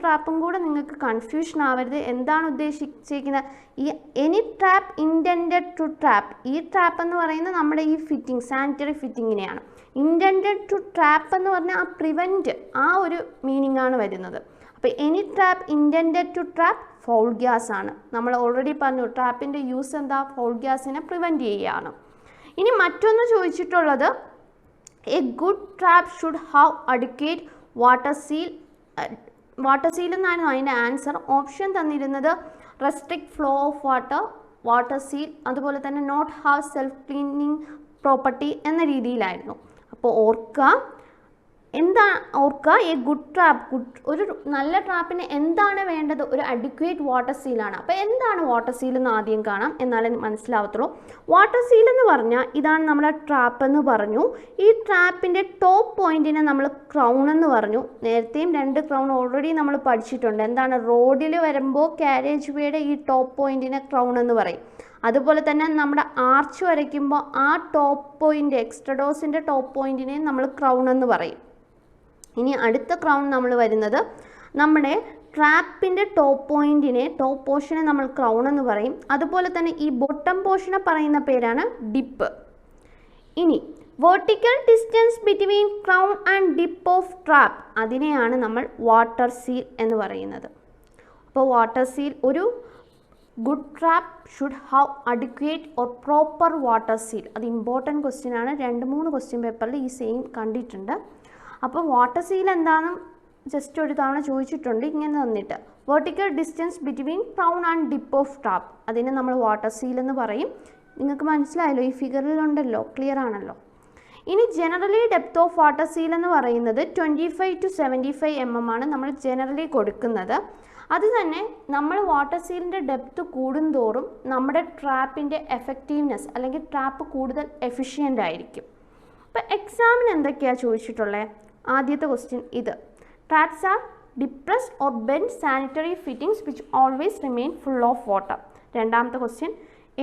ട്രാപ്പും കൂടെ നിങ്ങൾക്ക് കൺഫ്യൂഷൻ ആവരുത്. എന്താണ് ഉദ്ദേശിച്ചിരിക്കുന്നത്? ഈ any trap intended to trap, ഈ ട്രാപ്പ് എന്ന് പറയുന്നത് നമ്മുടെ ഈ ഫിറ്റിംഗ്, സാനിറ്ററി ഫിറ്റിങ്ങിനെയാണ്. ഇൻറ്റൻഡഡ് ടു ട്രാപ്പ് എന്ന് പറഞ്ഞാൽ ആ പ്രിവെൻറ്റ്, ആ ഒരു മീനിങ് ആണ് വരുന്നത്. അപ്പോൾ any trap intended to trap foul gas ആണ്. നമ്മൾ ഓൾറെഡി പറഞ്ഞു, ട്രാപ്പിൻ്റെ യൂസ് എന്താ? ഫൗൾ ഗ്യാസിനെ പ്രിവെൻറ്റ് ചെയ്യുകയാണ്. ഇനി മറ്റൊന്ന് ചോദിച്ചിട്ടുള്ളത്, a good trap should have adequate water seal. Water seal എന്നായിരുന്നു അതിൻ്റെ ആൻസർ. ഓപ്ഷൻ തന്നിരുന്നത് restrict flow of water, water seal, അതുപോലെ തന്നെ not have self cleaning property എന്ന രീതിയിലായിരുന്നു. അപ്പോൾ ഓർക്കുക, എ ഗുഡ് ട്രാപ്പ്, ഒരു നല്ല ട്രാപ്പിന് എന്താണ് വേണ്ടത്? ഒരു അഡിക്വേറ്റ് വാട്ടർ സീലാണ്. അപ്പോൾ എന്താണ് വാട്ടർ സീൽ എന്ന് ആദ്യം കാണാം, എന്നാലേ മനസ്സിലാവത്തുള്ളൂ. വാട്ടർ സീൽ എന്ന് പറഞ്ഞാൽ ഇതാണ് നമ്മുടെ ട്രാപ്പ് എന്ന് പറഞ്ഞു. ഈ ട്രാപ്പിൻ്റെ ടോപ്പ് പോയിന്റിനെ നമ്മൾ ക്രൗൺ എന്ന് പറഞ്ഞു. നേരത്തെയും 2 ക്രൗൺ ഓൾറെഡി നമ്മൾ പഠിച്ചിട്ടുണ്ട്. എന്താണ്? റോഡിൽ വരുമ്പോൾ കാരേജ് വേയുടെ ഈ ടോപ്പ് പോയിന്റിനെ ക്രൗൺ എന്ന് പറയും. അതുപോലെ തന്നെ നമ്മുടെ ആർച്ച് വരയ്ക്കുമ്പോൾ ആ ടോപ്പ് പോയിന്റ്, എക്സ്ട്രഡോസിൻ്റെ ടോപ്പ് പോയിന്റിനെ നമ്മൾ ക്രൗൺ എന്ന് പറയും. ഇനി അടുത്ത ക്രൗൺ നമ്മൾ വരുന്നത്, നമ്മുടെ ട്രാപ്പിൻ്റെ ടോപ്പ് പോയിന്റിനെ, ടോപ്പ് പോർഷനെ നമ്മൾ ക്രൗൺ എന്ന് പറയും. അതുപോലെ തന്നെ ഈ ബോട്ടം പോർഷനെ പറയുന്ന പേരാണ് ഡിപ്പ്. ഇനി vertical distance between crown and dip of trap, അതിനെയാണ് നമ്മൾ വാട്ടർ സീൽ എന്ന് പറയുന്നത്. അപ്പോൾ വാട്ടർ സീൽ, ഒരു good trap should have adequate or proper water seal. അത് ഇമ്പോർട്ടൻറ്റ് ക്വസ്റ്റ്യൻ ആണ്. 2-3 ക്വസ്റ്റ്യൻ പേപ്പറിൽ ഈ സെയിം കണ്ടിട്ടുണ്ട്. അപ്പോൾ വാട്ടർ സീൽ എന്താണെന്ന് ജസ്റ്റ് ഒരു തവണ ചോദിച്ചിട്ടുണ്ട്, ഇങ്ങനെ തന്നിട്ട് vertical distance between crown and dip of trap, അതിനെ നമ്മൾ വാട്ടർ സീൽ എന്ന് പറയും. നിങ്ങൾക്ക് മനസ്സിലായല്ലോ, ഈ ഫിഗറിലുണ്ടല്ലോ, ക്ലിയർ ആണല്ലോ. ഇനി generally depth of water seal എന്ന് പറയുന്നത് 25 to 75 mm ആണ് നമ്മൾ ജനറലി കൊടുക്കുന്നത്. അത് തന്നെ നമ്മൾ വാട്ടർ സീലിൻ്റെ ഡെപ്ത് കൂടുന്തോറും നമ്മുടെ ട്രാപ്പിൻ്റെ എഫക്റ്റീവ്നെസ് അല്ലെങ്കിൽ ട്രാപ്പ് കൂടുതൽ എഫിഷ്യൻ്റ് ആയിരിക്കും. അപ്പോൾ എക്സാമിന് എന്തൊക്കെയാണ് ചോദിച്ചിട്ടുള്ളത്? ആദ്യത്തെ ക്വസ്റ്റ്യൻ ഇത്, traps are depressed or bend sanitary fittings which always remain full of water. രണ്ടാമത്തെ ക്വസ്റ്റ്യൻ,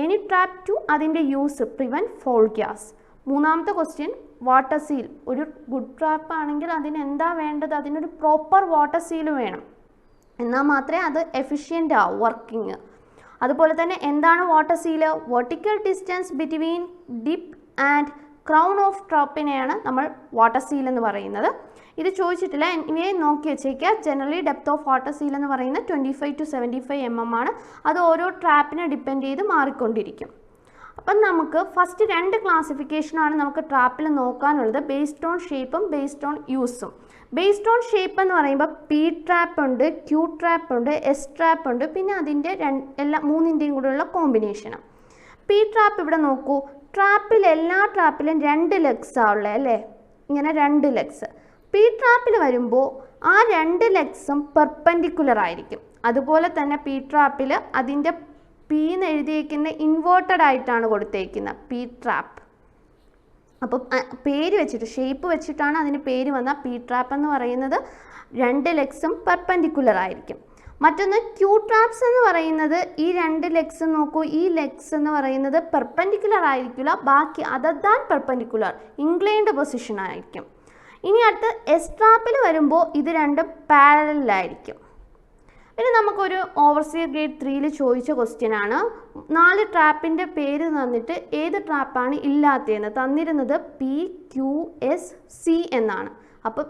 എനി ട്രാപ്പ് ടു, അതിൻ്റെ യൂസ്, പ്രിവെൻറ്റ് ഫൗൾ ഗ്യാസ്. മൂന്നാമത്തെ ക്വസ്റ്റ്യൻ, വാട്ടർ സീൽ, ഒരു ഗുഡ് ട്രാപ്പ് ആണെങ്കിൽ അതിന് എന്താ വേണ്ടത്? അതിനൊരു പ്രോപ്പർ വാട്ടർ സീൽ വേണം, എന്നാൽ മാത്രമേ അത് എഫിഷ്യൻ്റ് ആവും വർക്കിംഗ്. അതുപോലെ തന്നെ എന്താണ് water seal? Vertical distance between dip and crown of ട്രാപ്പിനെയാണ് നമ്മൾ വാട്ടർ സീൽ എന്ന് പറയുന്നത്. ഇത് ചോദിച്ചിട്ടില്ല, ഇവയെ നോക്കി വെച്ചേക്കുക. Generally depth of water seal എന്ന് പറയുന്നത് 25 to 75 mm ആണ്. അത് ഓരോ ട്രാപ്പിനെ ഡിപ്പെൻഡ് ചെയ്ത് മാറിക്കൊണ്ടിരിക്കും. അപ്പം നമുക്ക് ഫസ്റ്റ് 2 ക്ലാസിഫിക്കേഷനാണ് നമുക്ക് ട്രാപ്പിൽ നോക്കാനുള്ളത്, ബേസ്ഡ് ഓൺ ഷേപ്പും ബേസ്ഡ് ഓൺ യൂസും. ബേസ്ഡ് ഓൺ ഷേപ്പ് എന്ന് പറയുമ്പോൾ പി ട്രാപ്പ് ഉണ്ട്, ക്യൂ ട്രാപ്പ് ഉണ്ട്, എസ് ട്രാപ്പ് ഉണ്ട്, പിന്നെ അതിൻ്റെ എല്ലാ 3ൻ്റെയും കൂടെയുള്ള കോമ്പിനേഷനും. പി ട്രാപ്പ് ഇവിടെ നോക്കൂ, എല്ലാ ട്രാപ്പിലും 2 ലെഗ്സാണ് ഉള്ളത് അല്ലേ, ഇങ്ങനെ 2 ലെഗ്സ്. പി ട്രാപ്പിൽ വരുമ്പോൾ ആ 2 ലെഗ്സും പെർപെൻഡിക്കുലർ ആയിരിക്കും. അതുപോലെ തന്നെ പി ട്രാപ്പിൽ അതിൻ്റെ പി എന്ന് എഴുതിയിരിക്കുന്ന ഇൻവേർട്ടഡ് ആയിട്ടാണ് കൊടുത്തേക്കുന്നത് പി ട്രാപ്പ്. അപ്പോൾ പേര് വെച്ചിട്ട്, ഷേപ്പ് വെച്ചിട്ടാണ് അതിന് പേര് വന്ന പി ട്രാപ്പ് എന്ന് പറയുന്നത്. 2 ലെഗ്സും പെർപെൻഡിക്കുലർ ആയിരിക്കും. മറ്റൊന്ന് ക്യൂ ട്രാപ്സ് എന്ന് പറയുന്നത്, ഈ 2 ലെഗ്സ് നോക്കൂ, ഈ ലെഗ്സ് എന്ന് പറയുന്നത് പെർപെൻഡിക്കുലർ ആയിരിക്കില്ല, ബാക്കി other than perpendicular, inclined position ആയിരിക്കും. ഇനി അടുത്ത് എസ് ട്രാപ്പിൽ വരുമ്പോൾ ഇത് 2 പാരലലായിരിക്കും. ഇനി നമുക്കൊരു ഓവർസിയർ ഗ്രേഡ് 3ൽ ചോദിച്ച ക്വസ്റ്റ്യൻ ആണ്. 4 ട്രാപ്പിൻ്റെ പേര് തന്നിട്ട് ഏത് ട്രാപ്പാണ് ഇല്ലാത്തതെന്ന് തന്നിരുന്നത് പി ക്യൂ എസ് സി എന്നാണ്. അപ്പം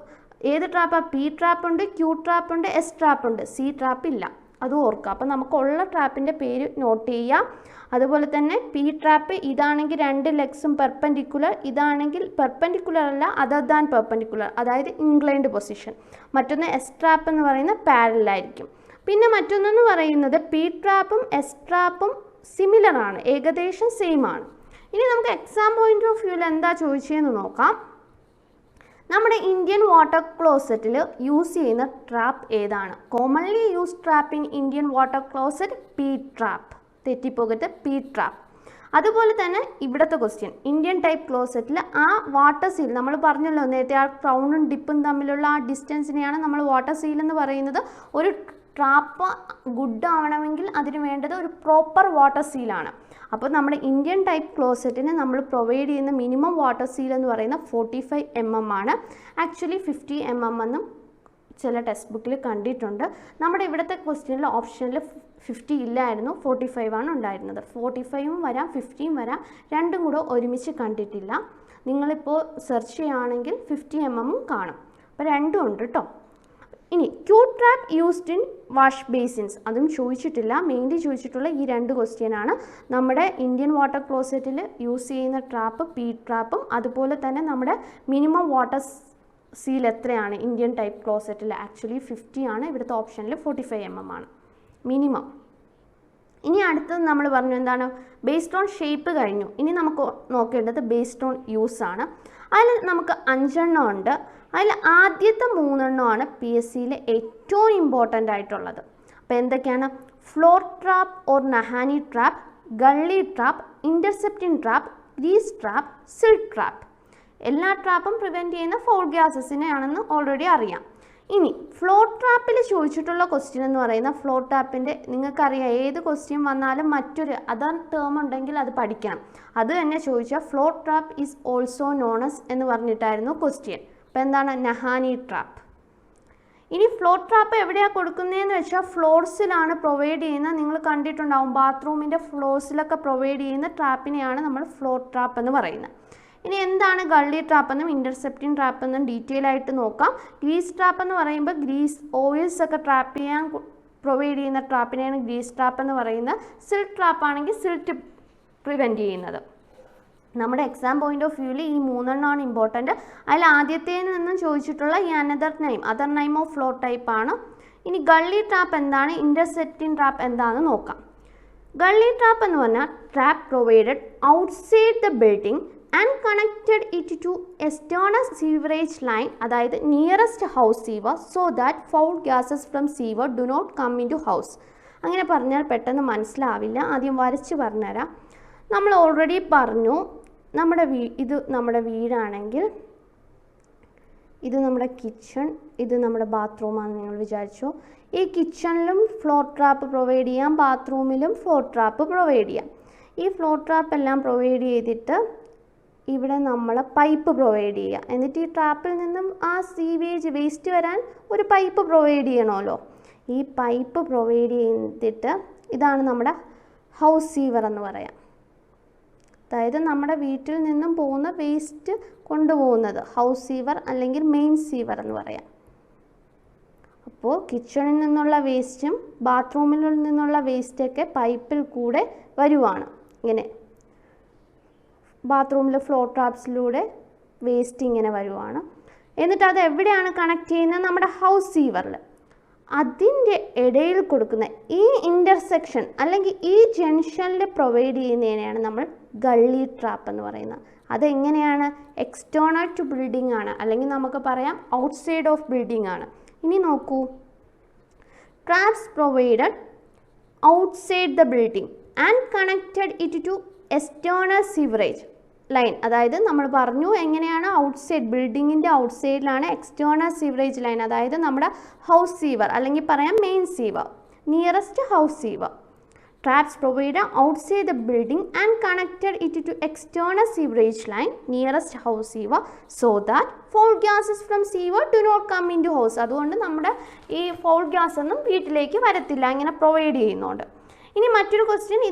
ഏത് ട്രാപ്പാണ്? പി ട്രാപ്പ് ഉണ്ട്, ക്യൂ ട്രാപ്പ് ഉണ്ട്, എസ് ട്രാപ്പ് ഉണ്ട്, സി ട്രാപ്പ് ഇല്ല, അത് ഓർക്കുക. അപ്പം നമുക്കുള്ള ട്രാപ്പിൻ്റെ പേര് നോട്ട് ചെയ്യാം. അതുപോലെ തന്നെ പി ട്രാപ്പ് ഇതാണെങ്കിൽ 2 ലെഗ്സും പെർപെൻഡിക്കുലർ, ഇതാണെങ്കിൽ പെർപെൻഡിക്കുലർ അല്ല അതർ ദാൻ പെർപെൻഡിക്കുലർ, അതായത് ഇൻക്ലൈൻഡ് പൊസിഷൻ. മറ്റൊന്ന് എസ് ട്രാപ്പ് എന്ന് പറയുന്ന പാരലലായിരിക്കും. പിന്നെ മറ്റൊന്നെന്ന് പറയുന്നത് പി ട്രാപ്പും എസ് ട്രാപ്പും സിമിലർ ആണ്, ഏകദേശം സെയിം ആണ്. ഇനി നമുക്ക് എക്സാം പോയിന്റ് ഓഫ് വ്യൂവിൽ എന്താ ചോദിച്ചതെന്ന് നോക്കാം. നമ്മുടെ ഇന്ത്യൻ വാട്ടർ ക്ലോസറ്റിൽ യൂസ് ചെയ്യുന്ന ട്രാപ്പ് ഏതാണ്? Commonly use trap in Indian water closet P trap, തെറ്റിപ്പോകരുത്, പി ട്രാപ്പ്. അതുപോലെ തന്നെ ഇവിടുത്തെ ക്വസ്റ്റ്യൻ, ഇന്ത്യൻ ടൈപ്പ് ക്ലോസറ്റിൽ ആ വാട്ടർ സീൽ, നമ്മൾ പറഞ്ഞല്ലോ നേരത്തെ ആ ക്രൗണും ഡിപ്പും തമ്മിലുള്ള ആ ഡിസ്റ്റൻസിനെയാണ് നമ്മൾ വാട്ടർ സീൽ എന്ന് പറയുന്നത്. ഒരു ട്രാപ്പ് ഗുഡ് ആവണമെങ്കിൽ അതിന് വേണ്ടത് ഒരു പ്രോപ്പർ വാട്ടർ സീലാണ്. അപ്പോൾ നമ്മുടെ ഇന്ത്യൻ ടൈപ്പ് ക്ലോസറ്റിന് നമ്മൾ പ്രൊവൈഡ് ചെയ്യുന്ന മിനിമം വാട്ടർ സീൽ എന്ന് പറയുന്നത് 45 mm ആണ്. ആക്ച്വലി 50 mm എന്നും ചില ടെക്സ്റ്റ് ബുക്കിൽ കണ്ടിട്ടുണ്ട്. നമ്മുടെ ഇവിടുത്തെ ക്വസ്റ്റ്യനിൽ ഓപ്ഷനിൽ 50 ഇല്ലായിരുന്നു, 45 ആണ് ഉണ്ടായിരുന്നത്. 45ഉം വരാം 50ഉം വരാം, രണ്ടും കൂടെ ഒരുമിച്ച് കണ്ടിട്ടില്ല. നിങ്ങളിപ്പോൾ സെർച്ച് ചെയ്യുകയാണെങ്കിൽ 50 mm കാണും. അപ്പോൾ രണ്ടും ഉണ്ട് കേട്ടോ. ഇനി Q trap used in wash basins, അതും ചോദിച്ചിട്ടില്ല. മെയിൻലി ചോദിച്ചിട്ടുള്ള ഈ രണ്ട് ക്വസ്റ്റ്യൻ ആണ്. നമ്മുടെ ഇന്ത്യൻ വാട്ടർ ക്ലോസറ്റിൽ യൂസ് ചെയ്യുന്ന ട്രാപ്പ് പി ട്രാപ്പും അതുപോലെ തന്നെ നമ്മുടെ മിനിമം വാട്ടർ സീൽ എത്രയാണ് ഇന്ത്യൻ ടൈപ്പ് ക്ലോസറ്റിൽ? ആക്ച്വലി 50 ആണ്, ഇവിടുത്തെ ഓപ്ഷനിൽ 45 mm ആണ് മിനിമം. ഇനി അടുത്തത് നമ്മൾ പറഞ്ഞു എന്താണ്? ബേസ്ഡ് ഓൺ ഷേപ്പ് കഴിഞ്ഞു. ഇനി നമുക്ക് നോക്കേണ്ടത് ബേസ്ഡ് ഓൺ യൂസ് ആണ്. അതിൽ നമുക്ക് 5 എണ്ണം ഉണ്ട്. അതിൽ ആദ്യത്തെ 3 എണ്ണമാണ് പി എസ് സിയിൽ ഏറ്റവും ഇമ്പോർട്ടൻ്റ് ആയിട്ടുള്ളത്. അപ്പോൾ എന്തൊക്കെയാണ്? Floor trap or nahani trap, gully trap, intercepting trap, grease trap, silt trap. എല്ലാ ട്രാപ്പും പ്രിവെൻറ്റ് ചെയ്യുന്ന ഫൗൾ ഗ്യാസസിനെയാണെന്ന് ഓൾറെഡി അറിയാം. ഇനി ഫ്ലോർ ട്രാപ്പിൽ ചോദിച്ചിട്ടുള്ള ക്വസ്റ്റ്യൻ എന്ന് പറയുന്ന ഫ്ലോർ ട്രാപ്പിൻ്റെ, നിങ്ങൾക്കറിയാം ഏത് ക്വസ്റ്റ്യൻ വന്നാലും മറ്റൊരു അതർ ടേം ഉണ്ടെങ്കിൽ അത് പഠിക്കണം. അത് തന്നെ ചോദിച്ചാൽ floor trap is also known as എന്ന് പറഞ്ഞിട്ടായിരുന്നു ക്വസ്റ്റ്യൻ. അപ്പോൾ എന്താണ്? നഹാനി ട്രാപ്പ്. ഇനി ഫ്ലോർ ട്രാപ്പ് എവിടെയാണ് കൊടുക്കുന്നതെന്ന് വെച്ചാൽ ഫ്ലോർസിലാണ് പ്രൊവൈഡ് ചെയ്യുന്നത്. നിങ്ങൾ കണ്ടിട്ടുണ്ടാവും ബാത്റൂമിൻ്റെ ഫ്ലോർസിലൊക്കെ പ്രൊവൈഡ് ചെയ്യുന്ന ട്രാപ്പിനെയാണ് നമ്മൾ ഫ്ലോർ ട്രാപ്പ് എന്ന് പറയുന്നത്. ഇനി എന്താണ് ഗള്ളി ട്രാപ്പ് എന്നും ഇൻ്റർസെപ്റ്റിംഗ് ട്രാപ്പ് എന്നും ഡീറ്റെയിൽ ആയിട്ട് നോക്കാം. ഗ്രീസ് ട്രാപ്പ് എന്ന് പറയുമ്പോൾ ഗ്രീസ് ഓയിൽസ് ഒക്കെ ട്രാപ്പ് ചെയ്യാൻ പ്രൊവൈഡ് ചെയ്യുന്ന ട്രാപ്പിനെയാണ് ഗ്രീസ് ട്രാപ്പ് എന്ന് പറയുന്നത്. സിൽട്ട് ട്രാപ്പ് ആണെങ്കിൽ സിൽട്ട് പ്രിവെൻറ്റ് ചെയ്യുന്നത്. നമ്മുടെ എക്സാം പോയിന്റ് ഓഫ് വ്യൂവിൽ ഈ 3 എണ്ണമാണ് ഇമ്പോർട്ടൻറ്റ്. അതിൽ ആദ്യത്തേൽ നിന്നും ചോദിച്ചിട്ടുള്ള ഈ other name of floor type ആണ്. ഇനി ഗള്ളി ട്രാപ്പ് എന്താണ്, ഇൻ്റർസെപ്റ്റിംഗ് ട്രാപ്പ് എന്താണെന്ന് നോക്കാം. ഗള്ളി ട്രാപ്പ് എന്ന് പറഞ്ഞാൽ trap provided outside the building and connected it to external sewerage line, അതായത് nearest house sewer, so that foul gases from sewer do not come into house. അങ്ങനെ പറഞ്ഞാൽ പെട്ടെന്ന് മനസ്സിലാവില്ല, ആദ്യം വരച്ച് പറഞ്ഞുതരാം. നമ്മൾ ഓൾറെഡി പറഞ്ഞു, ഇത് നമ്മുടെ വീടാണെങ്കിൽ ഇത് നമ്മുടെ കിച്ചൺ, ഇത് നമ്മുടെ ബാത്റൂമാണെന്ന് നിങ്ങൾ വിചാരിച്ചു. ഈ കിച്ചണിലും ഫ്ലോർ ട്രാപ്പ് പ്രൊവൈഡ് ചെയ്യാം, ബാത്റൂമിലും ഫ്ലോർ ട്രാപ്പ് പ്രൊവൈഡ് ചെയ്യാം. ഈ ഫ്ലോർ ട്രാപ്പ് എല്ലാം പ്രൊവൈഡ് ചെയ്തിട്ട് ഇവിടെ നമ്മൾ പൈപ്പ് പ്രൊവൈഡ് ചെയ്യുക. എന്നിട്ട് ഈ ട്രാപ്പിൽ നിന്നും ആ സീവേജ് വേസ്റ്റ് വരാൻ ഒരു പൈപ്പ് പ്രൊവൈഡ് ചെയ്യണമല്ലോ. ഈ പൈപ്പ് പ്രൊവൈഡ് ചെയ്തിട്ട് ഇതാണ് നമ്മുടെ ഹൗസ് സീവർ എന്ന് പറയാം. അതായത് നമ്മുടെ വീട്ടിൽ നിന്നും പോകുന്ന വേസ്റ്റ് കൊണ്ടുപോകുന്നത് ഹൗസ് സീവർ അല്ലെങ്കിൽ മെയിൻ സീവർ എന്ന് പറയാം. അപ്പോൾ കിച്ചണിൽ നിന്നുള്ള വേസ്റ്റും ബാത്റൂമിൽ നിന്നുള്ള വേസ്റ്റൊക്കെ പൈപ്പിൽ കൂടെ വരുവാണ്. ഇങ്ങനെ ബാത്റൂമിൽ ഫ്ലോർ ട്രാപ്സിലൂടെ വേസ്റ്റ് ഇങ്ങനെ വരുവാണ്. എന്നിട്ട് അത് എവിടെയാണ് കണക്ട് ചെയ്യുന്നത്? നമ്മുടെ ഹൗസ് സീവറിൽ. അതിൻ്റെ ഇടയിൽ കൊടുക്കുന്ന ഈ ഇൻ്റർസെക്ഷൻ അല്ലെങ്കിൽ ഈ ജംഗ്ഷനിൽ പ്രൊവൈഡ് ചെയ്യുന്നതിനെയാണ് നമ്മൾ ഗള്ളി ട്രാപ്പ് എന്ന് പറയുന്നത്. അതെങ്ങനെയാണ്? എക്സ്റ്റേണൽ ടു ബിൽഡിംഗ് ആണ്, അല്ലെങ്കിൽ നമുക്ക് പറയാം ഔട്ട്സൈഡ് ഓഫ് ബിൽഡിംഗ് ആണ്. ഇനി നോക്കൂ, traps provided outside the building and connected it to external sewerage line. അതായത് നമ്മൾ പറഞ്ഞു എങ്ങനെയാണ്? ഔട്ട്സൈഡ്, ബിൽഡിങ്ങിൻ്റെ ഔട്ട്സൈഡിലാണ് എക്സ്റ്റേണൽ സീവറേജ് ലൈൻ, അതായത് നമ്മുടെ ഹൗസ് സീവർ അല്ലെങ്കിൽ പറയാം main sewer, nearest house sewer. Traps provide outside the building and connected it to external sewerage line, nearest house sewer, so that foul gases from sewer do not come into house. അതുകൊണ്ട് നമ്മുടെ ഈ foul gas ഒന്നും വീട്ടിലേക്ക് വരത്തില്ല, ഇങ്ങനെ provide ചെയ്യുന്നുണ്ട്. ഇനി മറ്റൊരു ക്വസ്റ്റ്യൻ,